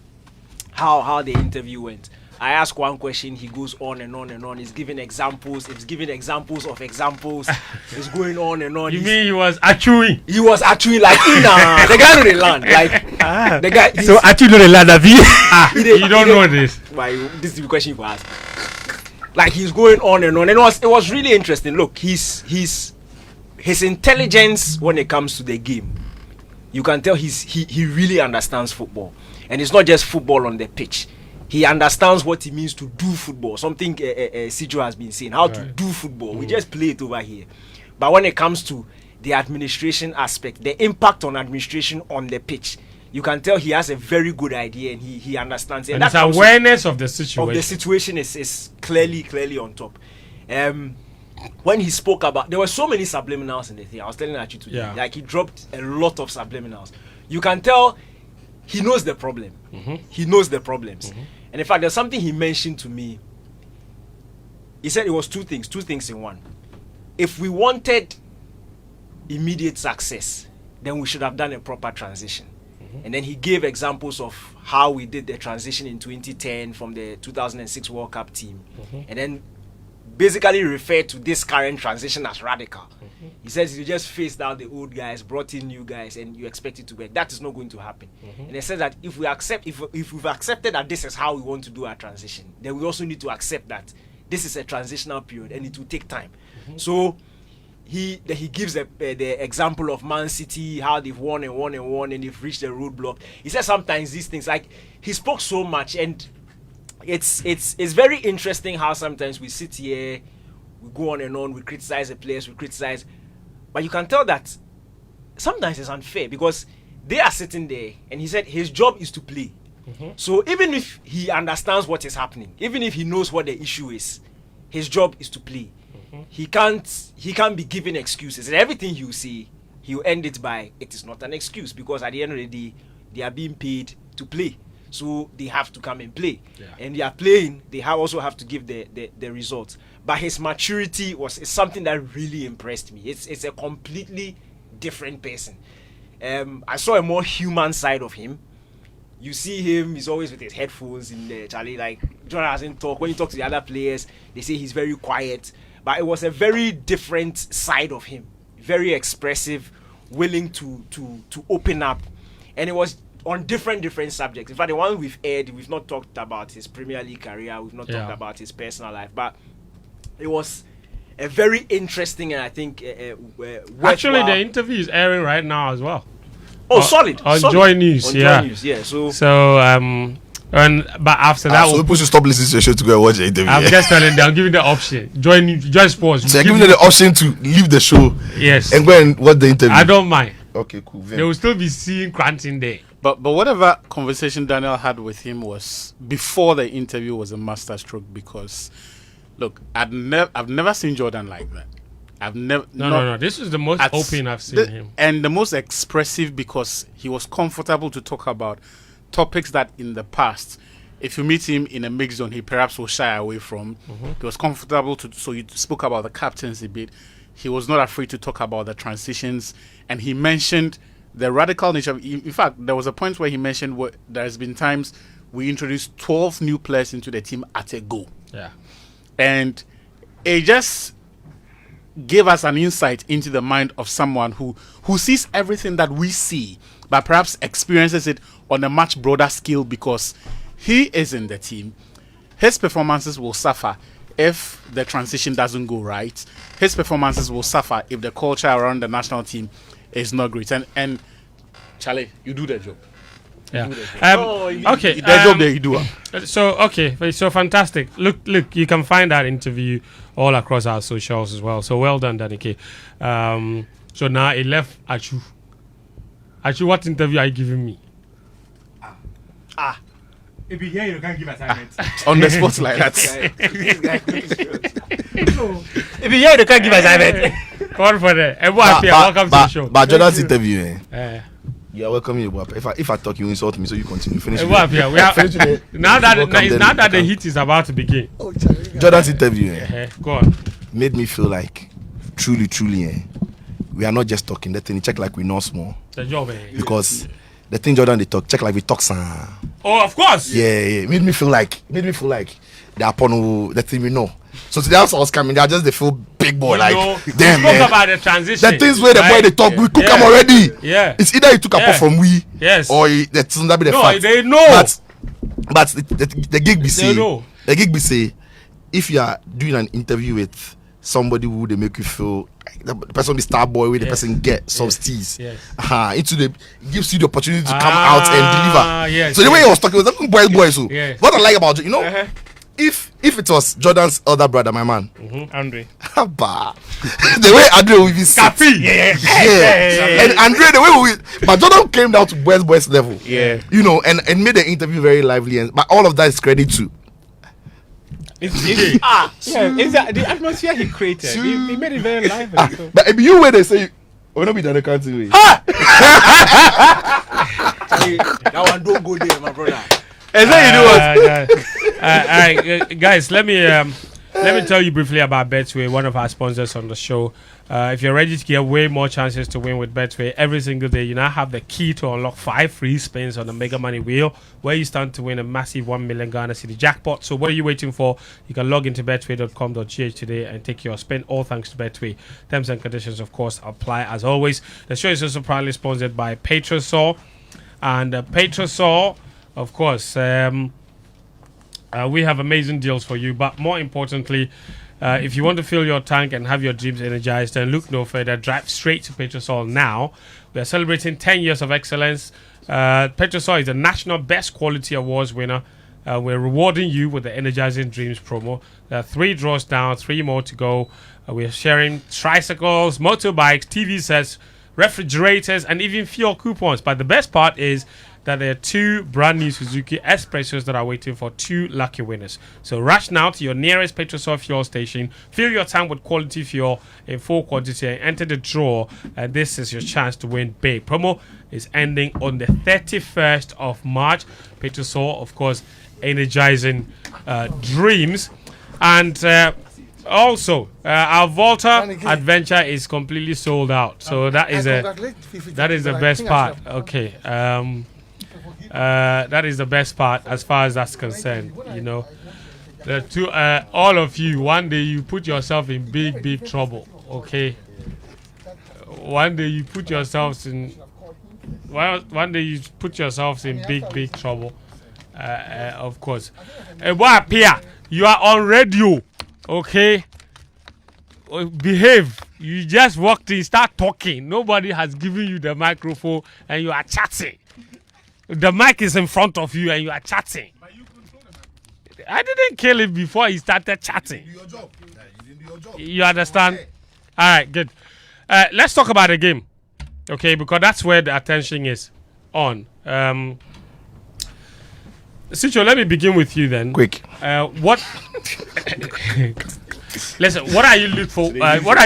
how the interview went. I ask one question, he goes on and on and on. He's giving examples. It's giving examples of examples. It's going on and on. You mean he was achewing? He was actually like, the guy know the land. Like, the guy. So actually, know the land of you don't know this. Why? This is the question you ask. Like he's going on and on. And it was really interesting. Look, his intelligence when it comes to the game, you can tell he really understands football, and it's not just football on the pitch. He understands what it means to do football. Something Sijo has been saying, how to do football. We just play it over here. But when it comes to the administration aspect, the impact on administration on the pitch, you can tell he has a very good idea and he understands it. And his awareness of the situation. Of the situation is clearly on top. When he spoke about, there were so many subliminals in the thing. I was telling you today. Yeah. Like he dropped a lot of subliminals. You can tell he knows the problem. He knows the problems. And in fact, there's something he mentioned to me. He said it was two things in one. If we wanted immediate success, then we should have done a proper transition. And then he gave examples of how we did the transition in 2010 from the 2006 World Cup team. And then basically referred to this current transition as radical. He says you just phased out the old guys, brought in new guys, and you expect it to work. That is not going to happen. And he says that if we've accepted that this is how we want to do our transition, then we also need to accept that this is a transitional period and it will take time. So he gives the example of Man City, how they've won and they've reached the roadblock. He says sometimes these things, like he spoke so much, and it's very interesting how sometimes we sit here, we go on and on, we criticize the players, but you can tell that sometimes it's unfair because they are sitting there, and he said his job is to play. So even if he understands what is happening, even if he knows what the issue is, his job is to play. He can't be given excuses, and everything you see he'll end it by, it is not an excuse, because at the end of the day, they are being paid to play. So they have to come and play. Yeah. And they are playing, they also have to give the results. But his maturity is something that really impressed me. It's a completely different person. I saw a more human side of him. You see him, he's always with his headphones in there, Charlie. Like, John doesn't talk. When he talks to the other players, they say he's very quiet. But it was a very different side of him. Very expressive, willing to open up. And it was on different subjects. In fact, the one we've aired, we've not talked about his Premier League career. We've not talked about his personal life. But it was a very interesting, and I think actually the interview is airing right now as well. Oh, solid. On Joy News, on yeah. Joy News, yeah. But after that, so people should stop listening to the show to go and watch the interview. I'm just telling them, I'm giving the option. Join Sports. So you're giving them the option to leave the show. Yes. And go and watch the interview. I don't mind. Okay, cool. They will still be seeing Cranton there. But whatever conversation Daniel had with him was before the interview was a masterstroke, because look, I've never seen Jordan like that. I've never. No. This is the most open I've seen him, and the most expressive, because he was comfortable to talk about topics that in the past, if you meet him in a mixed zone, he perhaps will shy away from. He was comfortable so you spoke about the captaincy bit. He was not afraid to talk about the transitions, and he mentioned the radical nature. In fact, there was a point where he mentioned there has been times we introduced 12 new players into the team at a go. Yeah, and it just gave us an insight into the mind of someone who sees everything that we see, but perhaps experiences it on a much broader scale, because he is in the team. His performances will suffer if the transition doesn't go right. His performances will suffer if the culture around the national team is not great. And Charlie, you do the job. Yeah. Okay. The job that you do. So fantastic. Look, you can find that interview all across our socials as well. So well done, Danike. So now it left Ayew. Ayew, what interview are you giving me? If you hear, you can't give assignments. On the spot like that. If you hear, you can't give assignments. Call for that. And welcome to the show. But Jordan's interview, you are welcome here. If I talk, you insult me, so you continue. Finish. Now that the heat is about to begin. Jordan's interview, go on. made me feel like truly, we are not just talking. The thing check like we know small. The job, because the thing Jordan they talk check like we talk some. Oh, of course. Yeah. Made me feel like the upon the thing we know. So today as I was coming, they are just they feel big boy damn man. About the transition. The things where the boy they talk, we cook them already. Yeah. It's either you took a from we, yes, or that's that be the fact. They know. But the gig be say, know. The gig be say, if you are doing an interview with somebody who they make you feel like the person be star boy, where the person get some steez. It gives you the opportunity to come out and deliver. Yes, so the way he was talking was like boy. So what I like about if it was Jordan's other brother, my man, Andre. The way Andre will be and Andre the way but Jordan came down to boys level. And made the interview very lively, but all of that is credit to It's the atmosphere he created. He made it very lively. So. But if you where they say we're not be done the country way. That one don't go there, my brother. All right, guys, let me tell you briefly about Betway, one of our sponsors on the show. If you're ready to get way more chances to win with Betway every single day, you now have the key to unlock 5 free spins on the Mega Money Wheel, where you stand to win a massive 1 million Ghana City jackpot. So what are you waiting for? You can log into betway.com.gh today and take your spin, all thanks to Betway. Terms and conditions, of course, apply as always. The show is also proudly sponsored by Petrosol. And Petrosol, of course, we have amazing deals for you, but more importantly, if you want to fill your tank and have your dreams energized, then look no further. Drive straight to Petrosol now. We are celebrating 10 years of excellence. Petrosol is the National Best Quality Awards winner. We're rewarding you with the Energizing Dreams promo. There are 3 draws down, 3 more to go. We're sharing tricycles, motorbikes, TV sets, refrigerators, and even fuel coupons. But the best part is that there are 2 brand new Suzuki Espressos that are waiting for 2 lucky winners. So rush now to your nearest Petrosol fuel station, fill your tank with quality fuel in full quantity and enter the draw. And this is your chance to win big. Promo is ending on the 31st of March. Petrosol, of course, energizing dreams. And also, our Volta adventure is completely sold out. So that is the best part. Okay. That is the best part as far as that's concerned. You know, all of you, one day you put yourself in big trouble. Okay. One day you put yourselves in. One day you put yourselves in big trouble. Of course. Boy, Pia, you are on radio. Okay. Behave. You just walked in, start talking. Nobody has given you the microphone, and you are chatting. The mic is in front of you, and you are chatting. I didn't kill him before he started chatting. You understand? Okay. All right, good. Let's talk about the game, okay? Because that's where the attention is on. Sicho, let me begin with you then. Quick. What? Listen. What are you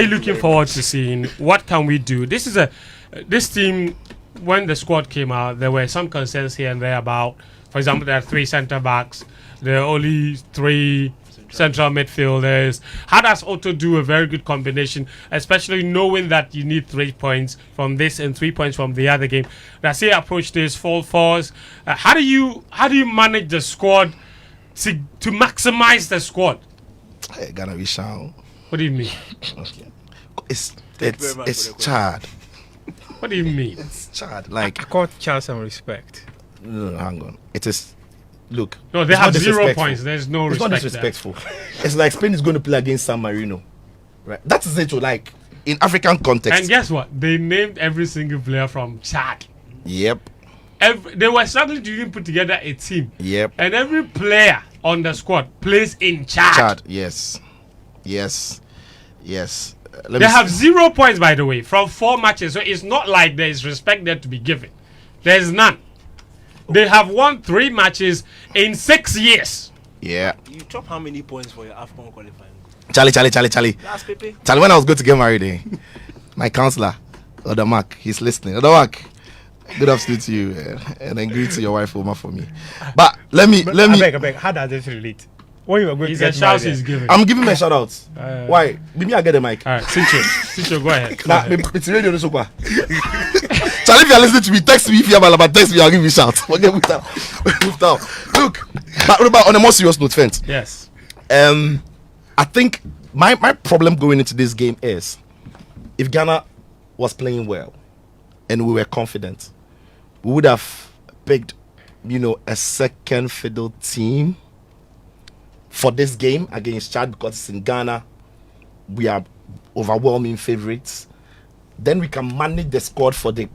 looking forward to seeing? What can we do? This team. When the squad came out, there were some concerns here and there about, for example, there are 3 centre backs. There are only 3 central midfielders. How does Otto do a very good combination, especially knowing that you need 3 points from this and 3 points from the other game? Does he approach this full force? How do you manage the squad to maximize the squad? Hey, gonna be sound. What do you mean? It's Chad. What do you mean? It's Chad. Like, I call Chad some respect. No, hang on. It is. Look. No, they have 0 points. There's no respect. It's not disrespectful. It's like Spain is going to play against San Marino, right? That is it. Like in African context. And guess what? They named every single player from Chad. Yep. They were struggling to even put together a team. Yep. And every player on the squad plays in Chad. Chad. Yes. They have 0 points, by the way, from 4 matches. So it's not like there is respect there to be given. There's none. They have won 3 matches in 6 years. Yeah. You top how many points for your AFCON qualifying? Charlie. Last Pepe. Charlie, when I was going to get married, my counselor, Otto Mark, he's listening. Otto Mark, good afternoon to you, and then greet to your wife Oma for me. But let me. I beg. How does this relate? When you were going He's to a get shout married, he's giving. I'm giving my shout outs. Why? Maybe I get the mic. All right, Sicho, go ahead. It's radio, no so far. Charlie, if you're listening to me, text me. If you're about text me, I'll give you a shout. Okay, move down. Look, but on a more serious note, friends. Yes. I think my problem going into this game is, if Ghana was playing well and we were confident, we would have picked, a second fiddle team for this game against Chad, because it's in Ghana. We are overwhelming favorites. Then we can manage the squad for the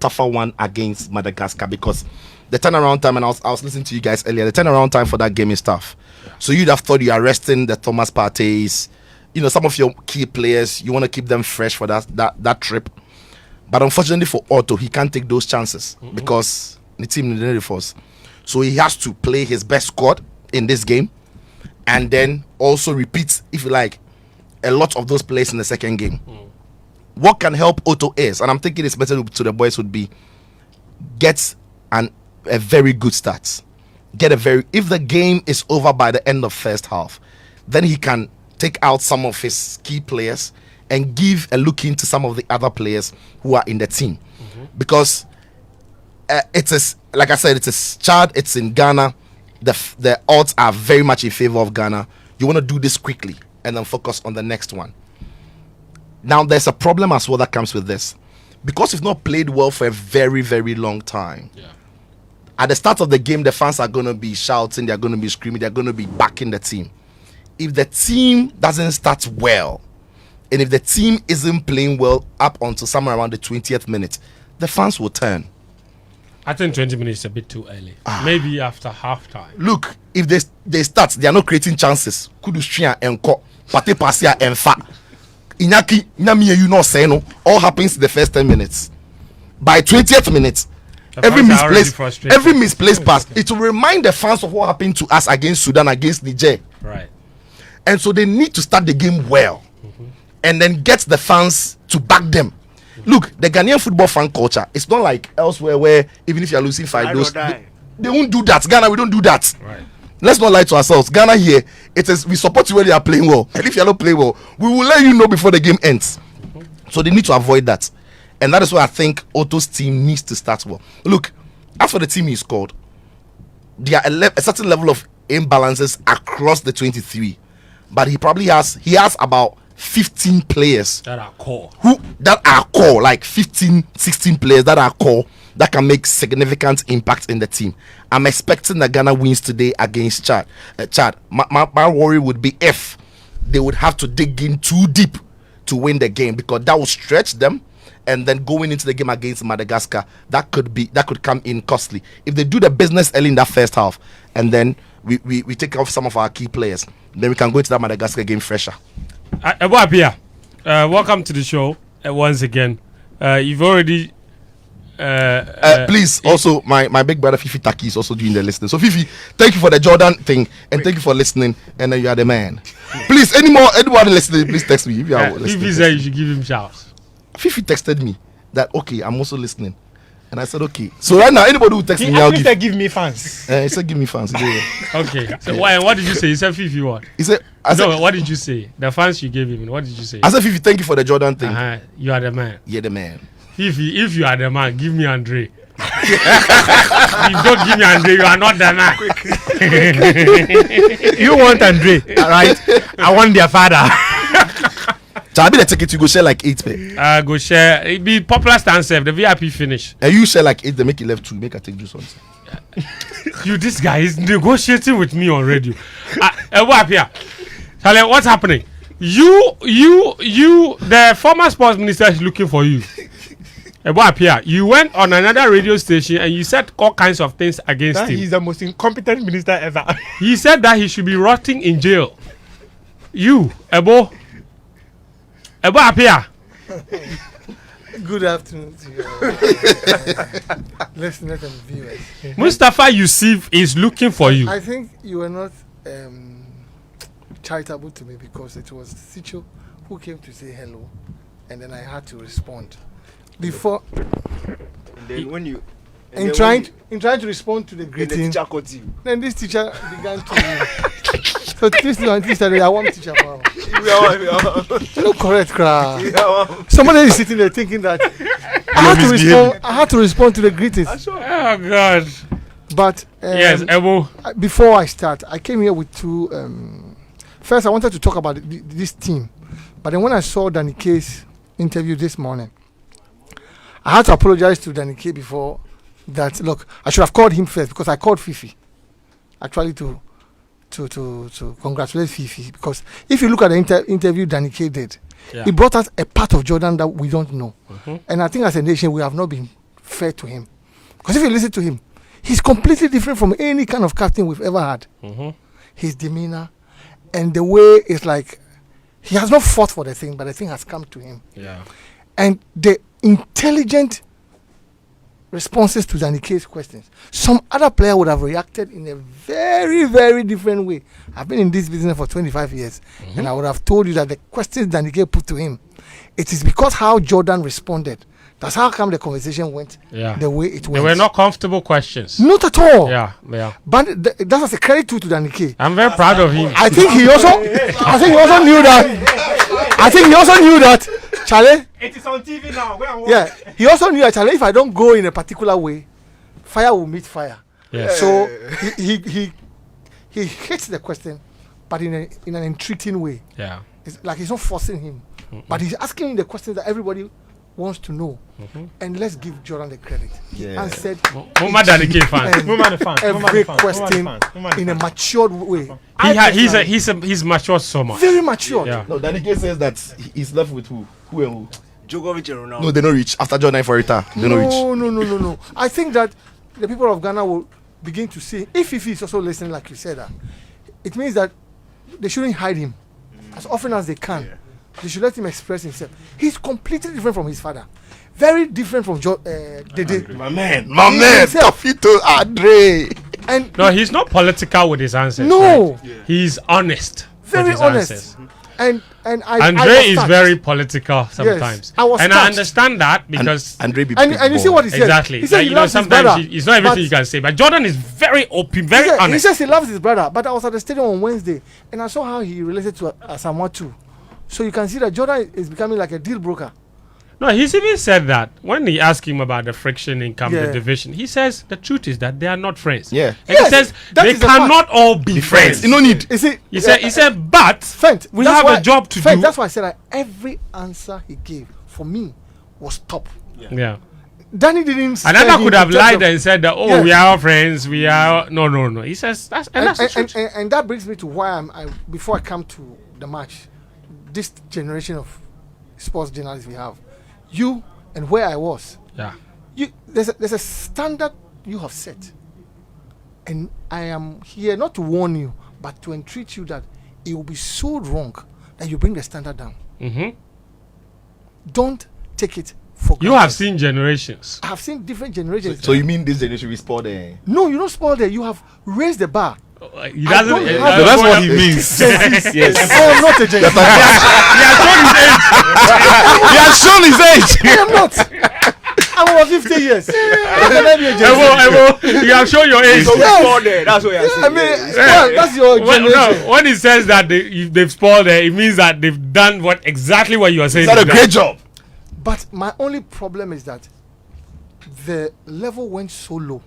tougher one against Madagascar, because the turnaround time, and I was listening to you guys earlier, the turnaround time for that game is tough. Yeah. So you'd have thought you are resting the Thomas Partey's, some of your key players, you want to keep them fresh for that trip. But unfortunately for Otto, he can't take those chances because the team needed the force. So he has to play his best squad in this game, and then also repeat, if you like, a lot of those plays in the second game. What can help Otto is, and I'm thinking it's better to the boys, would be get a very good start. If the game is over by the end of first half, then he can take out some of his key players and give a look into some of the other players who are in the team. Because it is, like I said, it is Chad, it's in Ghana. The odds are very much in favor of Ghana. You want to do this quickly and then focus on the next one. Now, there's a problem as well that comes with this. Because you've not played well for a very, very long time. Yeah. At the start of the game, the fans are going to be shouting, they're going to be screaming, they're going to be backing the team. If the team doesn't start well, and if the team isn't playing well up until somewhere around the 20th minute, the fans will turn. I think 20 minutes is a bit too early. Maybe after halftime. Look, if they start, they are not creating chances. Kudustria and Ko, Pate Pasia and Fa. Inyaki, Nyami, you know, say no. All happens in the first 10 minutes. By 20th minute, The Every fans are already misplaced, frustrated. every misplaced pass, it will remind the fans of what happened to us against Sudan, against Niger. Right. And so they need to start the game well, and then get the fans to back them. Look, the Ghanaian football fan culture, it's not like elsewhere where even if you're losing 5 goals, they won't do that. Ghana, we don't do that. Right. Let's not lie to ourselves. Ghana here, it is we support you when you are playing well, and if you are not playing well, we will let you know before the game ends. So they need to avoid that, and that is why I think Otto's team needs to start well. Look, as for the team he's called, there are a certain level of imbalances across the 23, but he has about 15 players That are core. that are core, like 15, 16 players that are core that can make significant impact in the team. I'm expecting that Ghana wins today against Chad. My worry would be if they would have to dig in too deep to win the game, because that will stretch them, and then going into the game against Madagascar, that could come in costly if they do the business early in that first half, and then we take off some of our key players, then we can go into that Madagascar game fresher. Abia, welcome to the show once again. You've already. Please, also my big brother Fifi Taki is also doing the listening. So Fifi, thank you for the Jordan thing, and thank you for listening. And you are the man. Please, anyone listening, please text me if you are listening. Fifi said you should give him shouts. Fifi texted me that okay, I'm also listening, and I said okay. So right now, anybody who texts me, I'll give. Give me fans. He said give me fans. Okay. So what did you say? You said Fifi what? He said, What did you say? The fans you gave him. What did you say? I said Fifi, thank you for the Jordan thing. You are the man. You're the man. Fifi, if you are the man, give me Andre. If you don't give me Andre, you are not the man. You want Andre, right? I want their father. So I'll be the ticket. You go share like 8 pay. Go share. It be popular stand safe. The VIP finish. And you share like 8. They make it left 2. Make I take juice on. You, this guy is negotiating with me on radio. What here? Charlie, what's happening? You, the former sports minister is looking for you. What here? You went on another radio station and you said all kinds of things against him. He's the most incompetent minister ever. He said that he should be rotting in jail. You, Ebo up here. Good afternoon to you, listeners and viewers. Mustafa Yusuf is looking for you. I think you were not charitable to me because it was Sicho who came to say hello, and then I had to respond. Before, And then when you trying to respond to the greeting, the teacher caught you. then this teacher began to. So this I want teacher power. No correct, cry. Somebody is sitting there thinking that I had to respond to the greetings. Oh God! But Yes, Ebo. before I start, I came here with two. First, I wanted to talk about this team, but then when I saw Danny K's interview this morning, I had to apologize to Danny K before that. Look, I should have called him first because I called Fifi actually to congratulate Fifi, because if you look at the interview Danny K did, he brought us a part of Jordan that we don't know, and I think as a nation we have not been fair to him, because if you listen to him, he's completely different from any kind of captain we've ever had. His demeanor and the way it's like he has not fought for the thing, but the thing has come to him. And the intelligent responses to Danny K's questions, some other player would have reacted in a very, very different way. I've been in this business for 25 years, and I would have told you that the questions Danny K put to him, it is because how Jordan responded. That's how come the conversation went the way it went. They were not comfortable questions. Not at all. Yeah. But that's a credit to Danny K. I'm very proud of him. I think he also knew that. Charlie. It is on TV now. Yeah, he also knew that, Charlie, if I don't go in a particular way, fire will meet fire. Yeah. So he hits the question, but in an entreating way. Yeah. It's like he's not forcing him, but he's asking him the questions that everybody wants to know. And let's give Jordan the credit. He answered every question in a matured way. He's matured so much. Very matured. Yeah. No, Danny K says that he's left with who? Who and who? Djokovic and Ronaldo. No, they don't reach after Jordan for retire. They don't reach. No. I think that the people of Ghana will begin to see, if Fifi is also listening, like you said, it means that they shouldn't hide him as often as they can. They should let him express himself. He's completely different from his father. very different from Dede. My man, himself. Tafito Andre. And No, he's not political with his answers. No. right? He's honest. very with his honest. answers. And I Andre was is touched. very political sometimes. I was and I touched. understand that because Andre be And you see what he said. exactly. He said Like, he you know, loves his sometimes brother. it's not everything but you can say. But Jordan is very open, very he honest. says he loves his brother. But I was at the stadium on Wednesday and I saw how he related to Asamoah too. So you can see that Jordan is becoming like a deal broker. No, he's even said that when he asked him about the friction in camp, Yeah. the division. He says the truth is that they are not friends. Yeah. And Yes, he says that they is the cannot all be friends. You no need. You see, He said, but Fent, we that's have why- a job to Fent, do. That's why I said that every answer he gave for me was top. Yeah. Danny didn't. scare Another him could in have terms lied of- and said that, oh, Yeah. we are all friends. We are. No. He says, that's and, the truth. and that brings me to why before I come to the match, this generation of sports journalists we have, you and where I was, Yeah. there's a standard you have set, and I am here not to warn you, but to entreat you that it will be so wrong that you bring the standard down. Mm-hmm. Don't take it for You granted. have seen generations. I have seen different generations. So you mean this generation we spoiled there? No, you don't spoil there. You have raised the bar. He doesn't. don't have- uh, So that's uh, what he means. Yes. Oh, I'm not a Gen Z. He has shown his age. I am not. I'm over 50 years. How can I be a Gen Z? Ewo, you have shown your age. So Yes. spoiled there. That's what you're saying. I mean, spoil, that's your generation. When he says that they've spoiled it, it means that they've done exactly what you are saying. He's done a they've great job. But my only problem is that the level went so low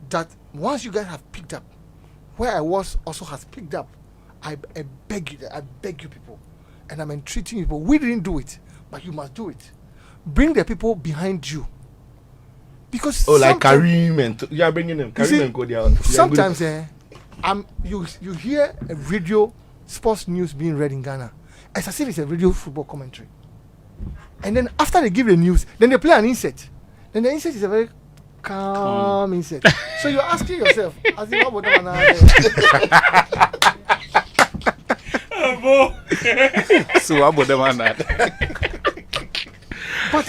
that once you guys have picked up, where I was also has picked up. I beg you people, and I'm entreating you people. We didn't do it, but you must do it. Bring the people behind you, because Oh, like sometime- Karim and you are bringing them. You Karim see, and Cody out. sometimes you hear a radio sports news being read in Ghana, it's as if it's a radio football commentary. And then after they give the news, then they play an insert. Then the insert is a very calm insert. So you're asking yourself, as in, what about So what about them on that?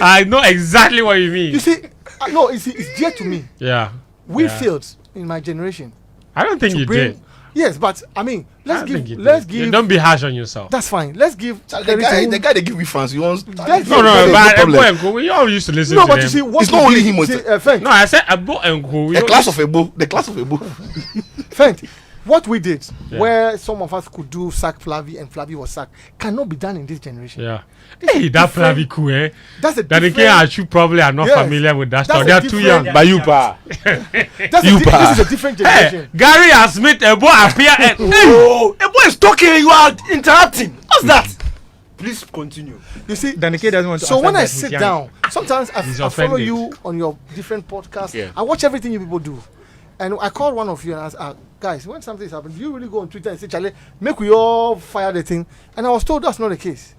I know exactly what you mean. You see, no, it's dear to me. Yeah. We Yeah. failed in my generation. I don't think to you bring- did. Yes, but I mean, I let's don't give. think you Let's did. You give. don't be harsh on yourself. That's fine. Let's give. The guy they give me fans. You want? Let's No, give- no, but problem. Ebo and we all used to listen No, to but them. you see, what It's we not only did- him, see, it's- Fent, No, I said Ebo and Ko. The class of Ebo. The class of Ebo. Fent, what we did, Yeah. where some of us could do sack Flavi and Flavi was sacked, cannot be done in this generation. Yeah. This Hey, is that different- Flavi Ku, eh? That's a That the different. K probably are not Yes. familiar with that That's story. a They are too different- young. By you, pa. That's You this is a different Hey, generation. Gary has made Ebo appear and Oh, a boy is talking. You are interrupting. What's that? Please continue. You see, Danny K doesn't want to so when I accept that sit he's down, sometimes I follow offended. you on your different podcasts. Yeah. I watch everything you people do. And I called one of you and I asked, guys, when something is happening, do you really go on Twitter and say, Charlie, make we all fire the thing? And I was told that's not the case.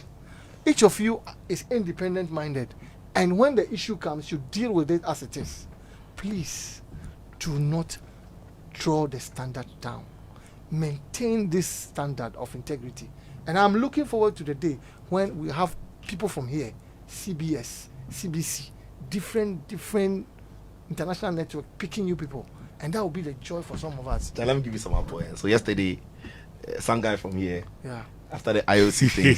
Each of you is independent minded. And when the issue comes, you deal with it as it is. Please do not draw the standard down. Maintain this standard of integrity. And I'm looking forward to the day when we have people from here, CBS, CBC, different international network picking you people. And that will be the joy for some of us. Let me give you some points. So yesterday, some guy from here, Yeah. after the IOC thing,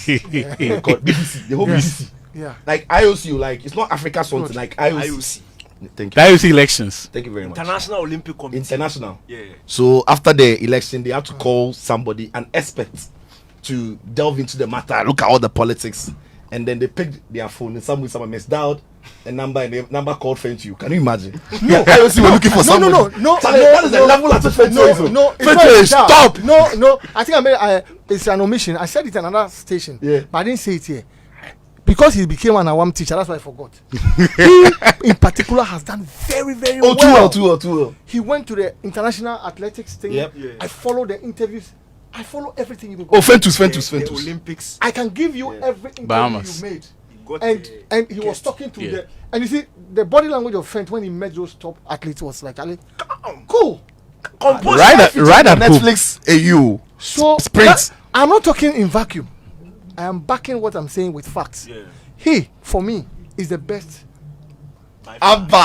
he called BBC, the whole Yeah. BBC. Yeah. Like IOC, like it's not Africa something, Good. like IOC. IOC. Thank you. IOC elections. Thank you very much. International Olympic Committee. International. Yeah. So after the election, they had to call somebody, an expert, to delve into the matter, look at all the politics, and then they picked their phone and someone misdialed a number and the number called Fent you. Can you imagine? No, IOC were looking for No, somebody. no. Charlie, that is the level at which Fent No, is. no, it's Fent not is, like that. stop. No. I think it's an omission. I said it in another station, Yeah. but I didn't say it here. Because he became an awam teacher, that's why I forgot. He, in particular, has done very, very Oh, well. too well. He went to the international athletics thing. Yep. Yeah. I follow the interviews. I follow everything you do. Oh, Fentus. The Olympics. I can give you every interview Bahamas. you made. He got And he was talking to Yeah. the, and you see the body language of Fent when he met those top athletes was like, Ali, cool. compose Right life at home. Netflix, Ayew. So Sprint. I'm not talking in vacuum. I am backing what I'm saying with facts. Yeah. He, for me, is the best. Abba.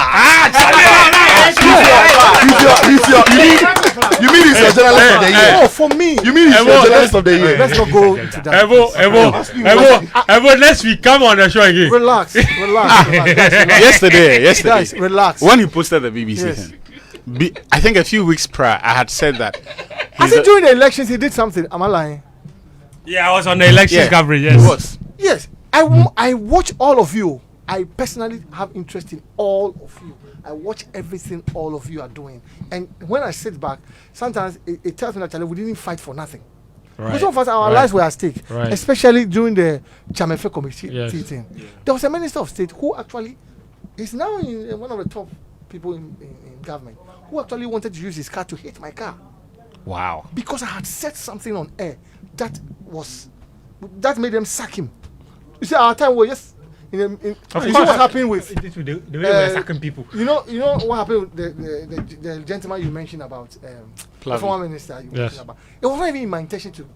You mean he's your journalist of the year? Oh, for me. You mean he's your journalist of the year? Let's not go into that. Evo, next week, come on the show again. Relax. Yesterday, Guys, relax. when he posted the BBC Yes. thing, I think a few weeks prior, I had said that. I think during the elections he did something. Am I lying? Yeah, I was on the election Yeah. coverage. It Yes. was. Yes. I watch all of you. I personally have interest in all of you. I watch everything all of you are doing. And when I sit back, sometimes it tells me that Charlie, we didn't fight for nothing. Because some of us, our lives were at stake. Right. Especially during the Chamefe committee Yes. thing. There was a minister of state who actually is now in one of the top people in government, who actually wanted to use his car to hit my car. Wow. Because I had said something on air that made them sack him. You see, our time was just you see what happened with The way they were sacking people. you know what happened with the gentleman you mentioned about the former minister you mentioned about. It was not even my intention to.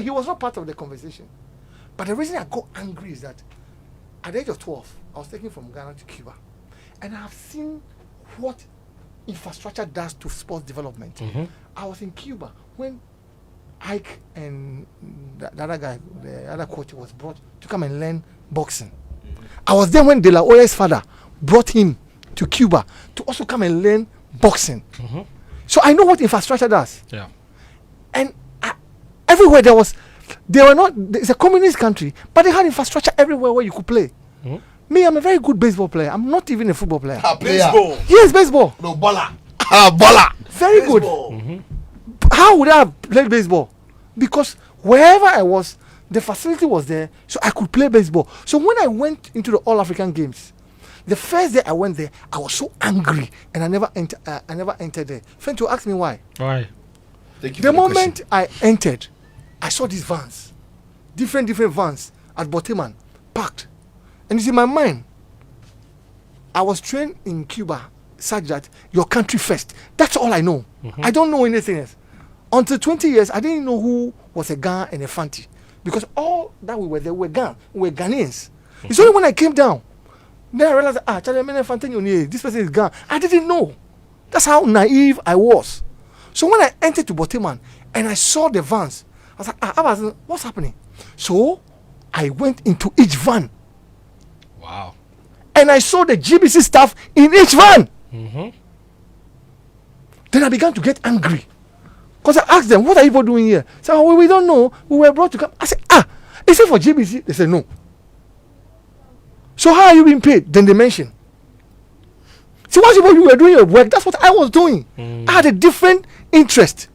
He was not part of the conversation. But the reason I got angry is that at the age of 12, I was taken from Ghana to Cuba, and I have seen what infrastructure does to sports development. Mm-hmm. I was in Cuba when Ike and the other guy, the other coach, was brought to come and learn boxing. I was there when De La Hoya's father brought him to Cuba to also come and learn boxing. Mm-hmm. So I know what infrastructure does. Yeah. And everywhere it's a communist country, but they had infrastructure everywhere where you could play. Mm-hmm. Me, I'm a very good baseball player. I'm not even a football player. Baseball. Yes, baseball. No, baller. Baller. Very good. How would I have played baseball? Because wherever I was, the facility was there, so I could play baseball. So when I went into the All African Games, the first day I went there, I was so angry, and I never entered there. Friend, to ask me why. Why? Thank you The for moment I entered, I saw these vans, different vans at Boteman, parked. And you see, my mind, I was trained in Cuba such that your country first. That's all I know. I don't know anything else. Until 20 years, I didn't know who was a Ghana and a Fanti. Because all that we were there were Ghanaians. It's only when I came down, then I realized, Charlie, this person is Ghana. I didn't know. That's how naive I was. So when I entered to Boteman and I saw the vans, I was like, what's happening? So I went into each van. Wow. And I saw the GBC staff in each van. Mm-hmm. Then I began to get angry. Because I asked them, what are you people doing here? They said, we don't know. We were brought to come. I said, is it for GBC? They said, no. So how are you being paid? Then they mentioned. See, once you were doing your work, that's what I was doing. I had a different interest.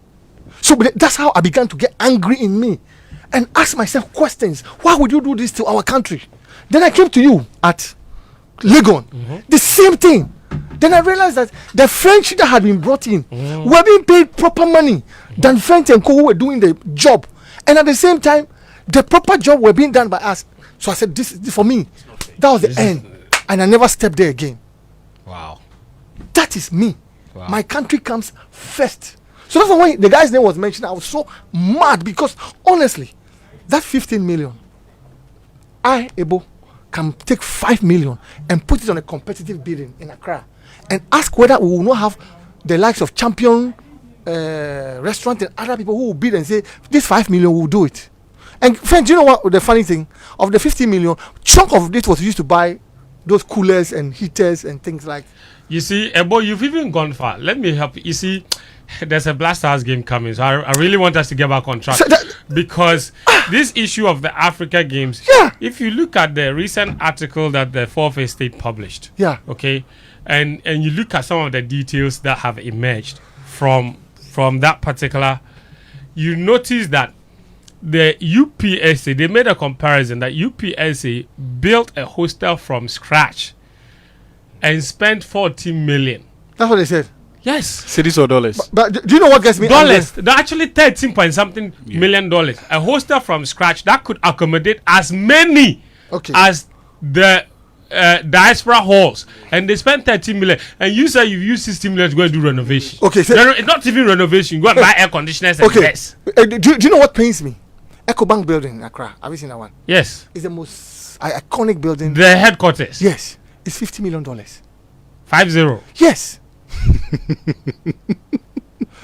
So that's how I began to get angry in me and ask myself questions. Why would you do this to our country? Then I came to you at Legon. The same thing. Then I realized that the French that had been brought in were being paid proper money than French and Co who were doing the job. And at the same time, the proper job were being done by us. So I said, this for me, that was the end. And I never stepped there again. Wow. That is me. Wow. My country comes first. So that's why the guy's name was mentioned. I was so mad because honestly, that 15 million, I, Ebo, can take 5 million and put it on a competitive bidding in Accra and ask whether we will not have the likes of Champion Restaurant and other people who will bid and say, this 5 million will do it. And friends, you know what the funny thing? Of the 50 million, chunk of this was used to buy those coolers and heaters and things like. You see, Ebo, you've even gone far. Let me help you. You see, there's a Blast Stars game coming, so I really want us to get back on track. So because this issue of the Africa Games, if you look at the recent article that the Fourth Estate published, okay, and you look at some of the details that have emerged from that particular, you notice that the UPSA, they made a comparison that UPSA built a hostel from scratch and spent 14 million. That's what they said. Yes. Cities or dollars? But do you know what gets me? Dollars. They're actually 13 point something million dollars. A hostel from scratch that could accommodate as many as the diaspora halls, and they spent 13 million. And you say you've used 60 million to go and do renovation. Okay, so it's not even renovation. You go and buy air conditioners and this. Do you know what pains me? EcoBank building in Accra. Have you seen that one? Yes. It's the most iconic building. The headquarters. Yes. It's $50 million. 50. Yes.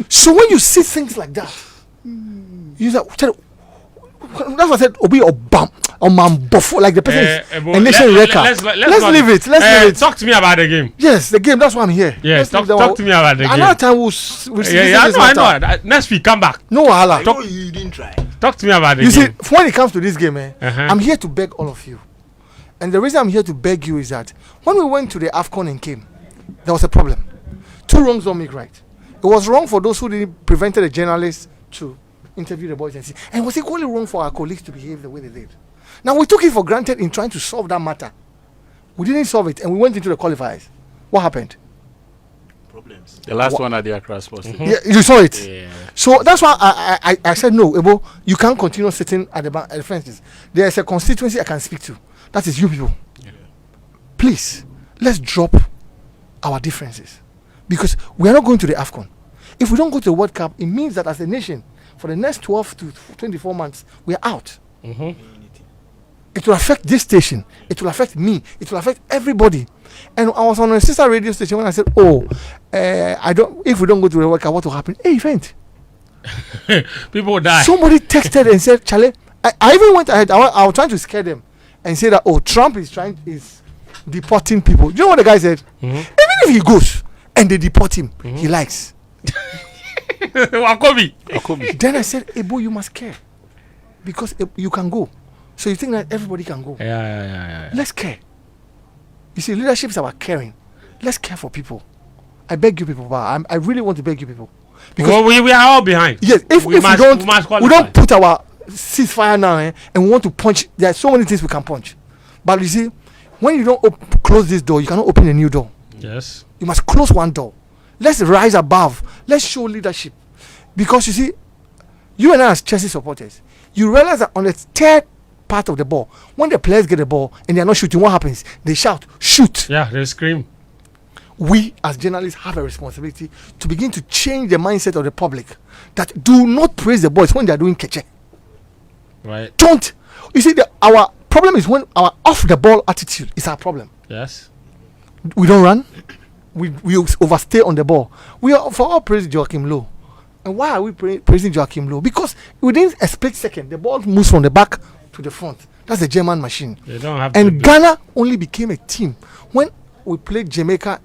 So when you see things like that, you say, that's what I said. Obi or bam or man buffo like the person is a nation record. Let's leave it. Let's leave it. Talk to me about the game. Yes, the game. That's why I'm here. Yes, talk to me about the game. Another time we'll see. I know. Next week, come back. No wahala. No, you didn't try. Talk to me about the You game. see, when it comes to this game, I'm here to beg all of you. And the reason I'm here to beg you is that when we went to the AFCON and came, there was a problem. Two wrongs don't make right. It was wrong for those who didn't prevented the journalists to interview the boys and see. And it was equally wrong for our colleagues to behave the way they did. Now, we took it for granted in trying to solve that matter. We didn't solve it, and we went into the qualifiers. What happened? Problems. The last one at the Accra Sports. Yeah, you saw it. Yeah. So that's why I said, no, Ebo, you can't continue sitting at the fences. There is a constituency I can speak to. That is you people. Yeah. Please, let's drop our differences. Because we are not going to the AFCON. If we don't go to the World Cup, it means that as a nation, for the next 12 to 24 months, we are out. It will affect this station. It will affect me. It will affect everybody. And I was on a sister radio station when I said, if we don't go to the World Cup, what will happen? Hey, event. People die. Somebody texted and said, Charlie, I even went ahead. I was trying to scare them and say that, Trump is deporting people. Do you know what the guy said? Even if he goes and they deport him, he likes. Wakobi. Then I said, Ebo, you must care. Because you can go. So you think that everybody can go. Yeah. Let's care. You see, leadership is about caring. Let's care for people. I beg you people, I really want to beg you people. Because we are all behind. Yes, if we don't put our ceasefire now and we want to punch, there are so many things we can punch. But you see, when you don't close this door, you cannot open a new door. Yes. You must close one door. Let's rise above. Let's show leadership. Because you see, you and I as Chelsea supporters, you realize that on the third part of the ball, when the players get the ball and they are not shooting, what happens? They shout, shoot. Yeah, they scream. We as journalists have a responsibility to begin to change the mindset of the public that do not praise the boys when they are doing keche. Right. Don't. You see, our problem is when our off the ball attitude is our problem. Yes. We don't run. We overstay on the ball. We are for all praise Joachim Low. And why are we praising Joachim Low? Because within a split second, the ball moves from the back to the front. That's the German machine. They don't have. And Ghana only became a team when we played Jamaica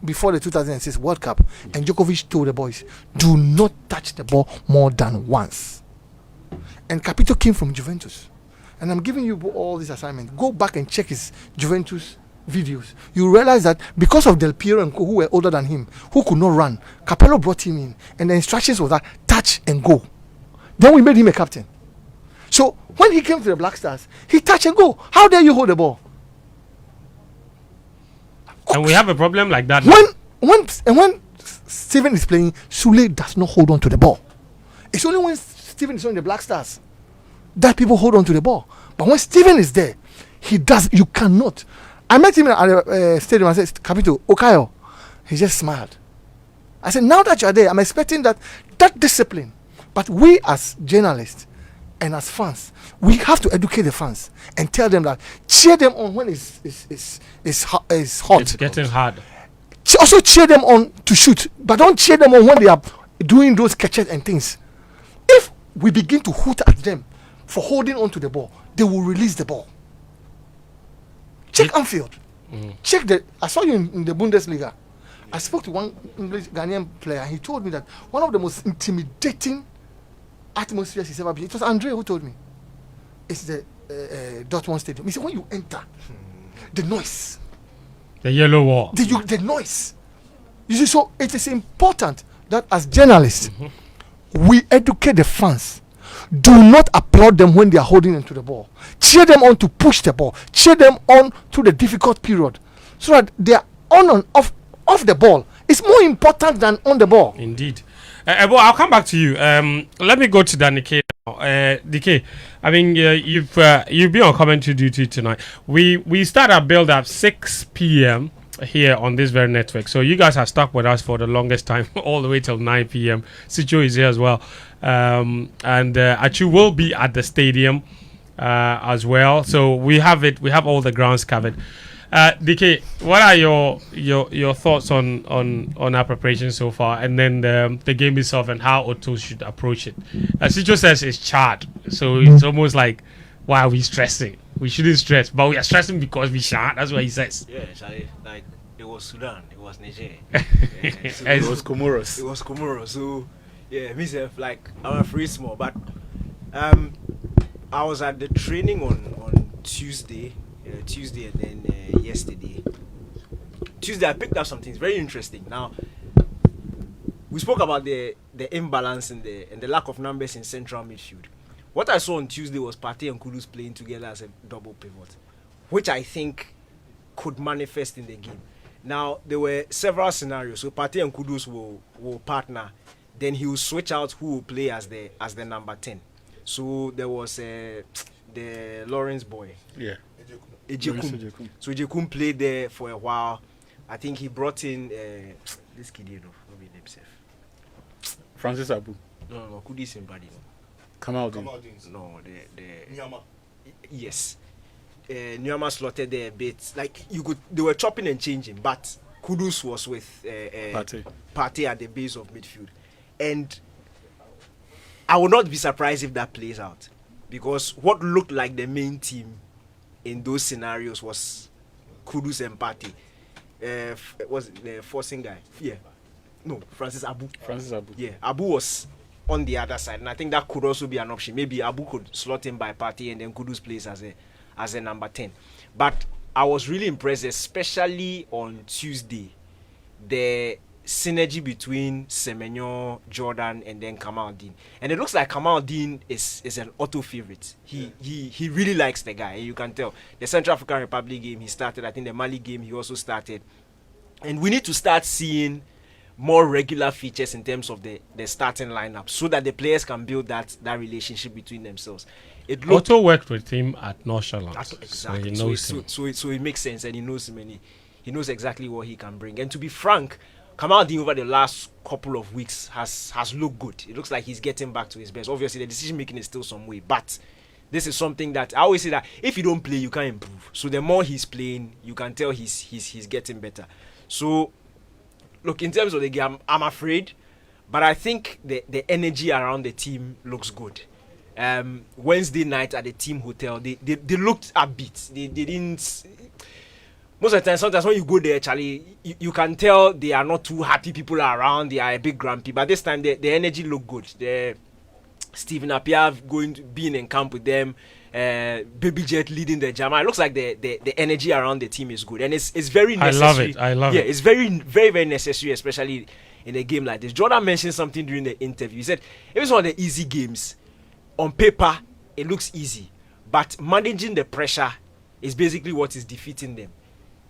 before the 2006 World Cup, and Djokovic told the boys, do not touch the ball more than once. And Capito came from Juventus. And I'm giving you all this assignment. Go back and check his Juventus videos. You realize that because of Del Piero and who were older than him, who could not run, Capello brought him in, and the instructions was that touch and go. Then we made him a captain. So when he came to the Black Stars, he touch and go. How dare you hold the ball? And we have a problem like that. When Steven is playing, Sule does not hold on to the ball. It's only when Steven is on the Black Stars that people hold on to the ball. But when Steven is there, he does. You cannot. I met him at the stadium. I said, Capito, Okayo. He just smiled. I said, now that you are there, I'm expecting that discipline. But we as journalists and as fans, we have to educate the fans and tell them that, cheer them on when it's hot. It's getting hard. Also cheer them on to shoot, but don't cheer them on when they are doing those catches and things. If we begin to hoot at them for holding on to the ball, they will release the ball. Check Anfield. Check I saw you in the Bundesliga. I spoke to one English Ghanaian player. He told me that one of the most intimidating atmospheres he's ever been. It was Andre who told me. It's the Dortmund Stadium. He said when you enter, the noise. The yellow wall. The noise. You see, so it is important that as journalists, we educate the fans. Do not applaud them when they are holding into the ball. Cheer them on to push the ball. Cheer them on to the difficult period. So that they are on and off the ball. It's more important than on the ball. Indeed. Well, I'll come back to you. Let me go to Danny K now. DK, I mean, you've been on commentary duty tonight. We start our build up 6 p.m. here on this very network. So you guys have stuck with us for the longest time, all the way till 9 p.m. Sicho is here as well. And Ayew will be at the stadium as well. So we have it. We have all the grounds covered. DK, what are your thoughts on our preparation so far, and then the game itself and how Otto should approach it? Sicho says it's charred, so it's almost like, why are we stressing? We shouldn't stress, but we are stressing because we shan't. That's what he says. Yeah, Charlie, like it was Sudan, it was Niger, so It was Comoros. it was Comoros. So yeah, myself like I'm a free small, but I was at the training on Tuesday, and then yesterday. Tuesday I picked up some things very interesting. Now we spoke about the imbalance and the lack of numbers in central midfield. What I saw on Tuesday was Partey and Kudus playing together as a double pivot, which I think could manifest in the game. Now, there were several scenarios. So Partey and Kudus will partner. Then he will switch out who will play as the number 10. So there was the Lawrence boy. Yeah. Ejekum. So Ejekum played there for a while. I think he brought in this kid, you know, not be himself. Francis Abu. No, Kudus in body. Kamaldeen. No, the Nyama. Yes. Nyama slotted there a bit. Like they were chopping and changing, but Kudus was with Partey at the base of midfield. And I would not be surprised if that plays out, because what looked like the main team in those scenarios was Kudus and Partey. Was the forcing guy? Yeah. No, Francis Abu. Yeah, Abu was on the other side, and I think that could also be an option. Maybe Abu could slot in by Partey and then Kudus plays as a number 10. But I was really impressed, especially on Tuesday, the synergy between Semenyo, Jordan, and then Kamaldeen. And it looks like Kamaldeen is an Otto favorite. He really likes the guy, and you can tell. The Central African Republic game he started, I think the Mali game he also started. And we need to start seeing more regular features in terms of the starting lineup, so that the players can build that relationship between themselves. Otto worked with him at Northland, exactly. so he knows him. So it makes sense, and he knows him, and he knows exactly what he can bring. And to be frank, Kamaldeen over the last couple of weeks has looked good. It looks like he's getting back to his best. Obviously, the decision making is still some way, but this is something that I always say that if you don't play, you can't improve. So the more he's playing, you can tell he's getting better. So look, in terms of the game, I'm afraid, but I think the energy around the team looks good. Wednesday night at the team hotel, they looked upbeat. They didn't. Most of the time, sometimes when you go there, Charlie, you can tell they are not too happy. People are around, they are a bit grumpy. But this time, the energy looked good. Stephen Appiah being in camp with them, Baby Jet leading the jam. It looks like the energy around the team is good, and it's very necessary. I love it. Yeah, it's very, very, very necessary, especially in a game like this. Jordan mentioned something during the interview. He said it was one of the easy games. On paper, it looks easy, but managing the pressure is basically what is defeating them.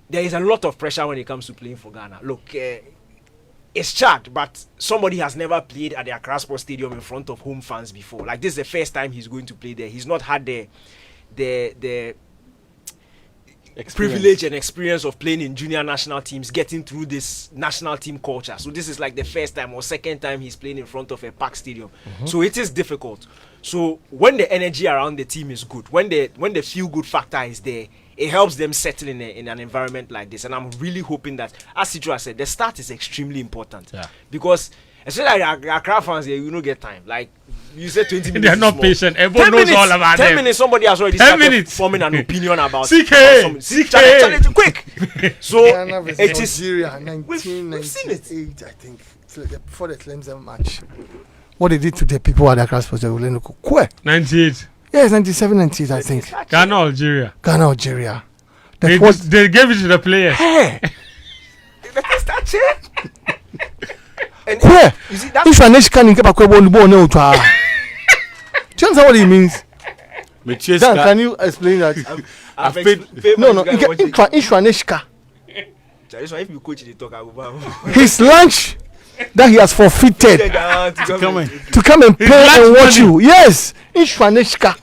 There is a lot of pressure when it comes to playing for Ghana. Look, it's Chad, but somebody has never played at the Accra Sports Stadium in front of home fans before. Like, this is the first time he's going to play there. He's not had the privilege and experience of playing in junior national teams, getting through this national team culture. So this is like the first time or second time he's playing in front of a packed stadium. So it is difficult. So when the energy around the team is good, when the feel good factor is there, it helps them settle in an environment like this. And I'm really hoping that, as Sidra said, the start is extremely important. Yeah. Because especially Accra fans here, you don't get time. Like you said, 20 minutes. They're not patient. Everyone knows all about 10 them. minutes, somebody has already started forming an opinion about CK. Challenge, quick. So it is Nigeria, 1998, I think. It's like before the Clemson match. What they did to the people at the Accra Sports Stadium. 98. Yes, 97, 98, I think. Ghana, Algeria. They gave it to the players. Hey! That's it. And where? You see that? If an Asian can get a ball, no. Do you understand what it means? Dan, can you explain that? I've paid. No. If you coach the talk, I will. His lunch that he has forfeited to come and play and watch you. Yes, Ishwaneshka.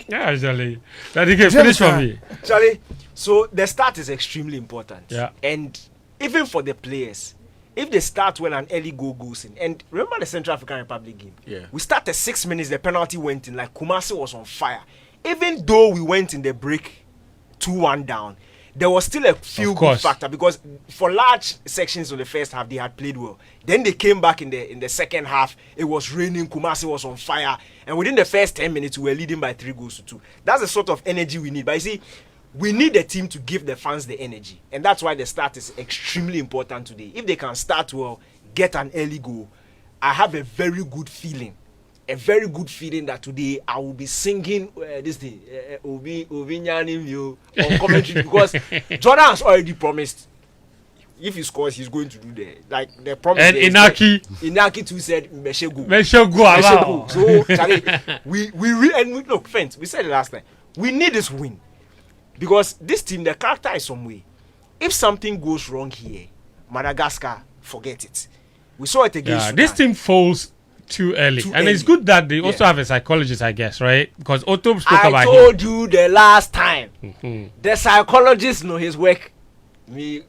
Yeah, actually. That he can finish for me. Charlie, so the start is extremely important. Yeah. And even for the players, if they start when an early goal goes in, and remember the Central African Republic game? Yeah. We started 6 minutes, the penalty went in, like Kumasi was on fire. Even though we went in the break 2-1 down, there was still a feel good factor because for large sections of the first half they had played well. Then they came back in the second half. It was raining. Kumasi was on fire, and within the first 10 minutes we were leading by 3-2. That's the sort of energy we need. But you see, we need the team to give the fans the energy, and that's why the start is extremely important today. If they can start well, get an early goal, I have a very good feeling that today I will be singing this thing, Obi Nyanim you on commentary because Jordan has already promised if he scores, he's going to do the promise. And Inaki too said Meshego. So Charlie, we look, friends, we said it last time. We need this win because this team, the character is some way. If something goes wrong here, Madagascar, forget it. We saw it against Sudan. This team falls too early. It's good that they also have a psychologist, I guess, right? Because Otto spoke about him. I told you the last time. The psychologist know his work. Me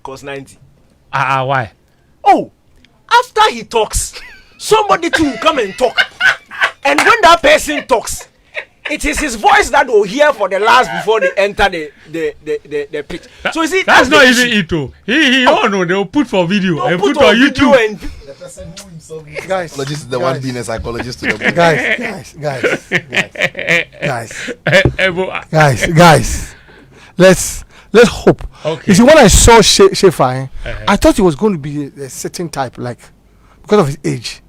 cost 90. Why? Oh, after he talks, somebody too come and talk. And when that person talks, it is his voice that will hear for the last before they enter the pitch. So you see, that's not even Ito. He no, they'll put for video and put on YouTube. And the person who himself guys, psychologist is the one being a psychologist to the guys. Let's hope. Okay. You see, when I saw Shefai, I thought he was going to be a certain type, like because of his age,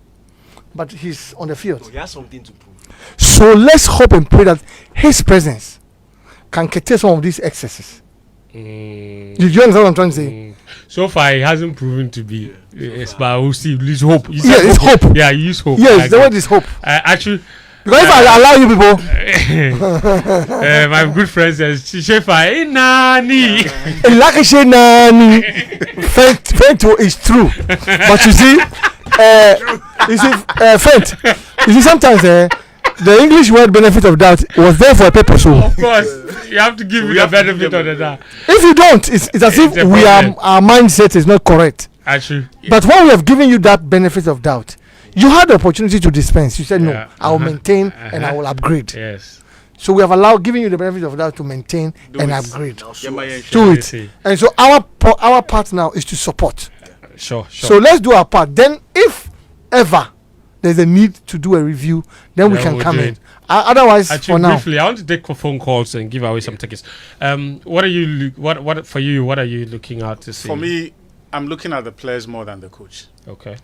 but he's on the field. So he has something to prove. So let's hope and pray that his presence can curtail some of these excesses. Do you understand what I'm trying to say? So far, he hasn't proven to be. Yes, but we'll see. There's hope. It's hope. Yeah, you use hope. Yes, the word is hope. Actually, because if I allow you people, my good friend says, "Shefa, nani." Fent is true, but you see, sometimes the English word benefit of doubt was there for a purpose. So of course, you have to give me the benefit of the doubt. If you don't, it's as if our mindset is not correct. Actually, but when we have given you that benefit of doubt, you had the opportunity to dispense. You said no, I will maintain and I will upgrade. Yes. So we have giving you the benefit of doubt to maintain and upgrade. Do it. And so our part now is to support. Sure. So let's do our part. Then, if ever there's a need to do a review, then we can come in. Otherwise, actually, for now, briefly, I want to take phone calls and give away some tickets. What are you? What for you? What are you looking out to see? For me, I'm looking at the players more than the coach. Okay.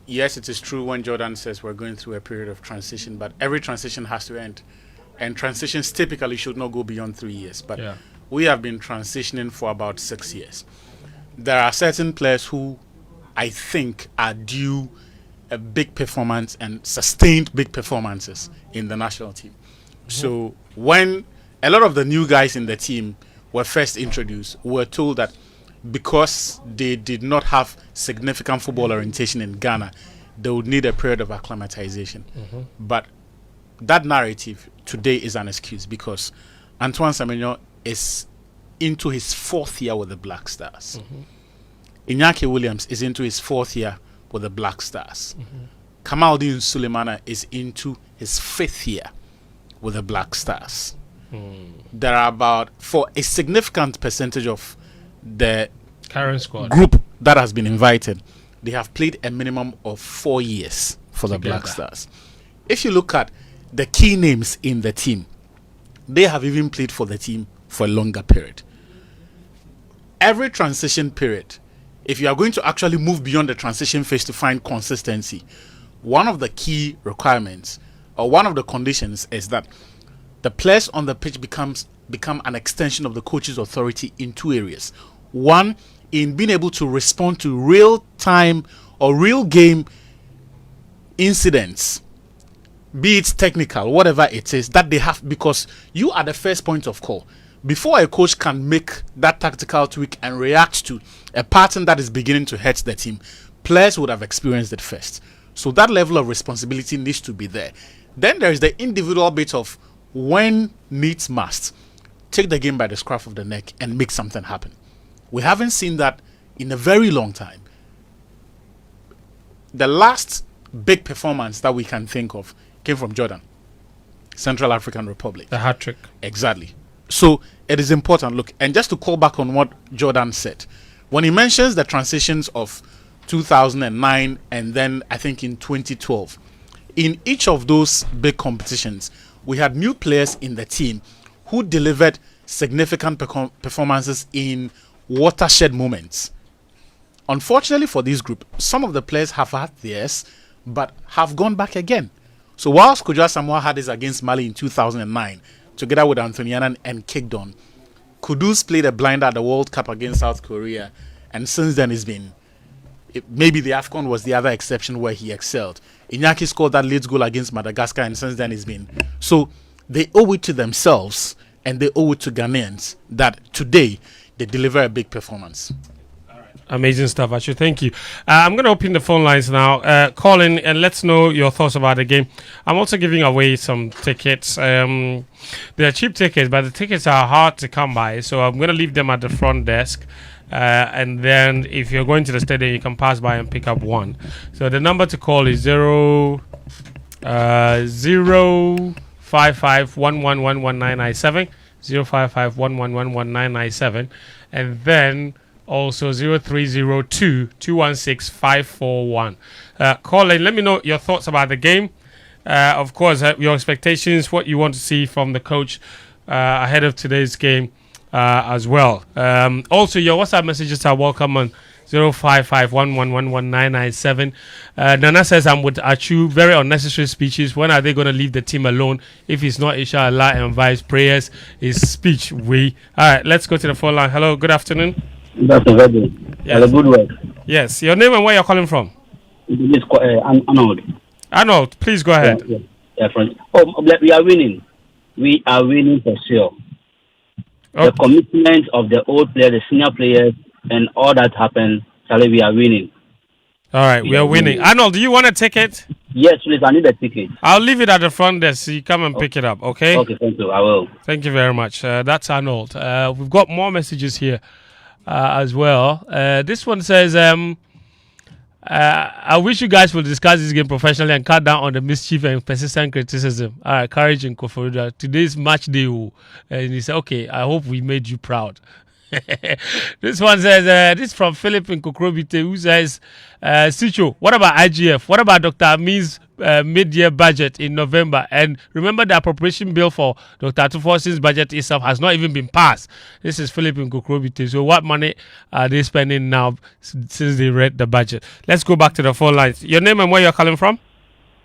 Yes, it is true when Jordan says we're going through a period of transition, but every transition has to end, and transitions typically should not go beyond 3 years. But we have been transitioning for about 6 years. There are certain players who I think are due a big performance and sustained big performances in the national team. So when a lot of the new guys in the team were first introduced, we were told that because they did not have significant football orientation in Ghana, they would need a period of acclimatization. But that narrative today is an excuse because Antoine Semenyo is into his 4th year with the Black Stars. Iñaki Williams is into his 4th year with the Black Stars. Kamaldeen Sulemana is into his 5th year with the Black Stars. There are about, for a significant percentage of the current squad group that has been invited, they have played a minimum of 4 years for the Black Stars. If you look at the key names in the team, they have even played for the team for a longer period. Every transition period, if you are going to actually move beyond the transition phase to find consistency, one of the key requirements or one of the conditions is that the players on the pitch become an extension of the coach's authority in 2 areas. One, in being able to respond to real-time or real-game incidents, be it technical, whatever it is, that they have, because you are the first point of call. Before a coach can make that tactical tweak and react to a pattern that is beginning to hurt the team, players would have experienced it first. So that level of responsibility needs to be there. Then there is the individual bit of when needs must, take the game by the scruff of the neck and make something happen. We haven't seen that in a very long time. The last big performance that we can think of came from Jordan, Central African Republic. The hat trick. Exactly. So it is important. Look, and just to call back on what Jordan said, when he mentions the transitions of 2009 and then I think in 2012, in each of those big competitions, we had new players in the team who delivered significant performances in watershed moments. Unfortunately for this group, some of the players have had theirs, but have gone back again. So whilst Kojo Asamoah had his against Mali in 2009, together with Anthony Annan and kicked on, Kudus played a blinder at the World Cup against South Korea, and since then maybe the AFCON was the other exception where he excelled. Iñaki scored that late goal against Madagascar, and since then so they owe it to themselves and they owe it to Ghanaians that today they deliver a big performance. Amazing stuff, Ayew. Thank you. I'm going to open the phone lines now. Call in and let's know your thoughts about the game. I'm also giving away some tickets. They're cheap tickets, but the tickets are hard to come by. So I'm going to leave them at the front desk. And then if you're going to the stadium, you can pass by and pick up one. So the number to call is 05511111997, 055111997, and then also 0302-216-541. Call in. Let me know your thoughts about the game. Of course, your expectations, what you want to see from the coach ahead of today's game as well. Also, your WhatsApp messages are welcome on 05511111997. Nana says, I'm with Ayew. Very unnecessary speeches. When are they going to leave the team alone? If it's not inshallah and vice prayers, is speech we. All right, let's go to the phone line. Hello, good afternoon. That's a very good work. Yes, your name and where you're calling from? This Arnold. Arnold, please go ahead. Yeah, friend. We are winning. We are winning for sure. Okay. The commitment of the old players, the senior players, and all that happened, Charlie, we are winning. All right, we are winning. Arnold, do you want a ticket? Yes, please. I need a ticket. I'll leave it at the front desk so you come and pick it up, okay? Okay, thank you. I will. Thank you very much. That's Arnold. We've got more messages here as well. This one says, I wish you guys will discuss this game professionally and cut down on the mischief and persistent criticism. All right, courage in Koforidua. Today's match day. And he said, okay, I hope we made you proud. This one says, this is from Philip in Kokrobite, who says, Sicho, what about IGF? What about Dr. Amin's mid-year budget in November? And remember, the appropriation bill for Dr. Atuforsin's budget itself has not even been passed. This is Philip in Kokrobite. So what money are they spending now since they read the budget? Let's go back to the phone lines. Your name and where you're calling from?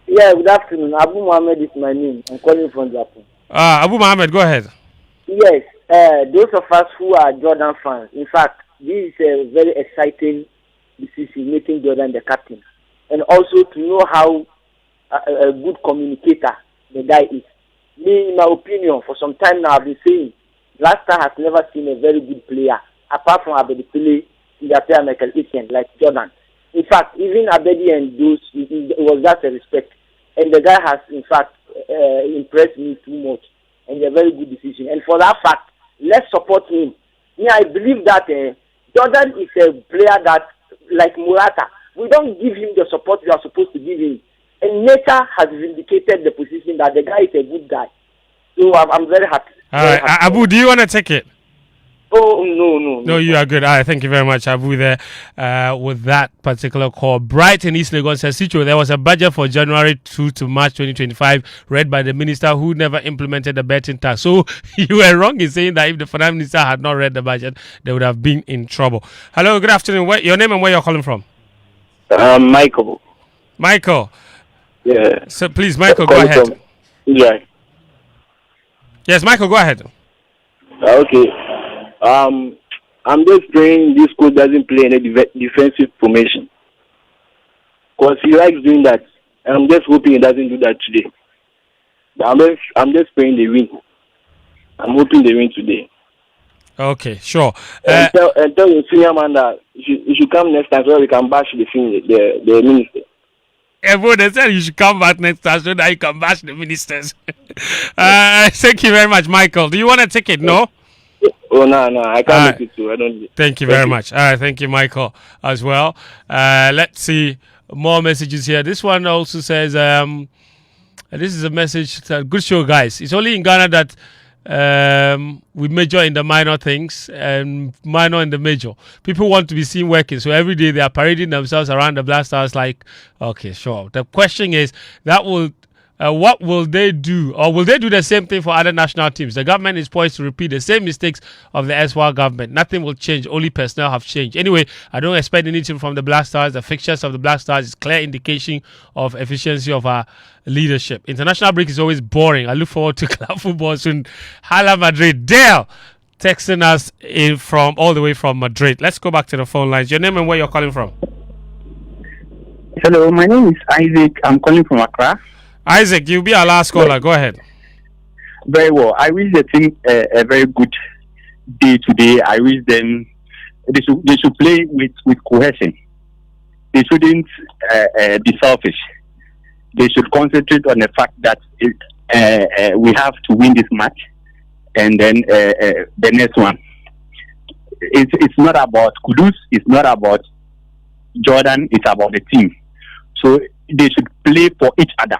Yeah, good afternoon. Abu Mohammed is my name. I'm calling from Japan. Abu Mohammed, go ahead. Yes. Those of us who are Jordan fans, in fact, this is a very exciting decision, making Jordan the captain. And also to know how a good communicator the guy is. Me, in my opinion, for some time now, I've been saying, Blaster has never seen a very good player, apart from Abedi Pele, Ingapia, Michael Essien, like Jordan. In fact, even Abedi and those, it was just a respect. And the guy has, in fact, impressed me too much. And a very good decision. And for that fact, let's support him. Yeah, I believe that Jordan is a player that, like Murata, we don't give him the support we are supposed to give him. And nature has vindicated the position that the guy is a good guy. So I'm very happy. All right, Abu, do you want to take it? Oh, no. No, you are good. All right, thank you very much, Abu, there with that particular call. Bright in East Legon says, Sicho, there was a budget for January 2 to March 2025 read by the minister who never implemented the betting tax. So you were wrong in saying that if the finance minister had not read the budget, they would have been in trouble. Hello, good afternoon. Your name and where you're calling from? Michael. Michael. Yeah. So please, Michael, go ahead. Yeah. Yes, Michael, go ahead. Okay. I'm just praying this coach doesn't play any defensive formation, because he likes doing that. And I'm just hoping he doesn't do that today. But I'm just praying they win. I'm hoping they win today. Okay, sure. And tell the senior man that you should come next time so we can bash the minister. Everyone said you should come back next time so that you can bash the ministers. Thank you very much, Michael. Do you want a ticket? No? Oh, no, I can't make it too. I don't. Thank you very much. All right, thank you, Michael, as well. Let's see more messages here. This one also says, this is a message. Good show, guys. It's only in Ghana that we major in the minor things and minor in the major. People want to be seen working, so every day they are parading themselves around the Black Stars like, okay, sure. The question is, what will they do? Or will they do the same thing for other national teams? The government is poised to repeat the same mistakes of the SWAL government. Nothing will change. Only personnel have changed. Anyway, I don't expect anything from the Black Stars. The fixtures of the Black Stars is clear indication of efficiency of our leadership. International break is always boring. I look forward to club football soon. Hala Madrid. Dale texting us in from all the way from Madrid. Let's go back to the phone lines. Your name and where you're calling from? Hello, my name is Isaac. I'm calling from Accra. Isaac, you'll be our last caller. Go ahead. Very well. I wish the team a very good day today. I wish them they should play with cohesion. They shouldn't be selfish. They should concentrate on the fact that we have to win this match, and then the next one. It's not about Kudus. It's not about Jordan. It's about the team. So they should play for each other.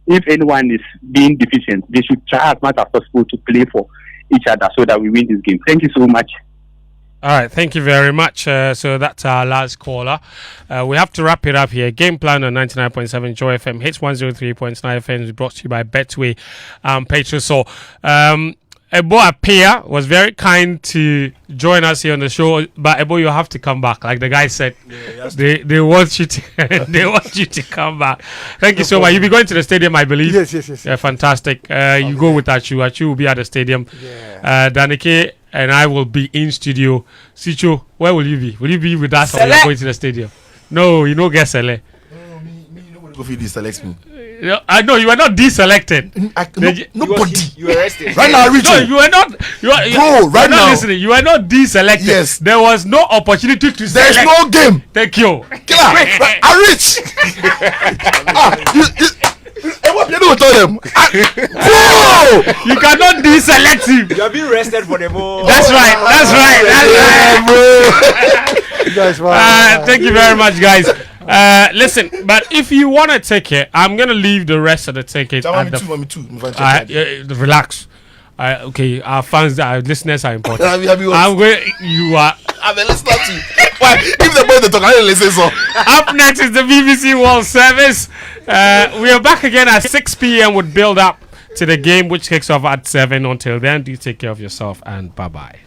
If anyone is being deficient, they should try as much as possible to play for each other so that we win this game. Thank you so much. All right, thank you very much. So that's our last caller. We have to wrap it up here. Game plan on 99.7 Joy FM, hits 103.9 FM is brought to you by Betway Patreon. So, Ebo Apia was very kind to join us here on the show, but Ebo, you have to come back. Like the guy said, they want you to they want you to come back. Thank you so much. You'll be going to the stadium, I believe. Yes. Yeah, fantastic. You go with Ayew. Ayew will be at the stadium. Yeah. Danike and I will be in studio. Sicho, where will you be? Will you be with us or are you going to the stadium? No, you know, get Sele. Go feed this, select me. I know you were not deselected. Nobody. You were arrested. Right now, Richard. No, you were not. Bro, right now. Listening. You were not deselected. Yes. There was no opportunity to There's select. no game. Thank you. Killer. I reach. What you do tell them? Bro! You cannot deselect him. You are being arrested for the ball. That's right. Guys, Thank you very much, guys. Listen, but if you want a ticket, I'm gonna leave the rest of the ticket. Me too. Relax. Okay, our fans, our listeners are important. I'm going. You are. I'm a listener to you. Why? If the boy they talk, I don't listen. So up next is the BBC World Service. We are back again at 6 p.m. with build up to the game, which kicks off at 7. Until then, do take care of yourself and bye bye.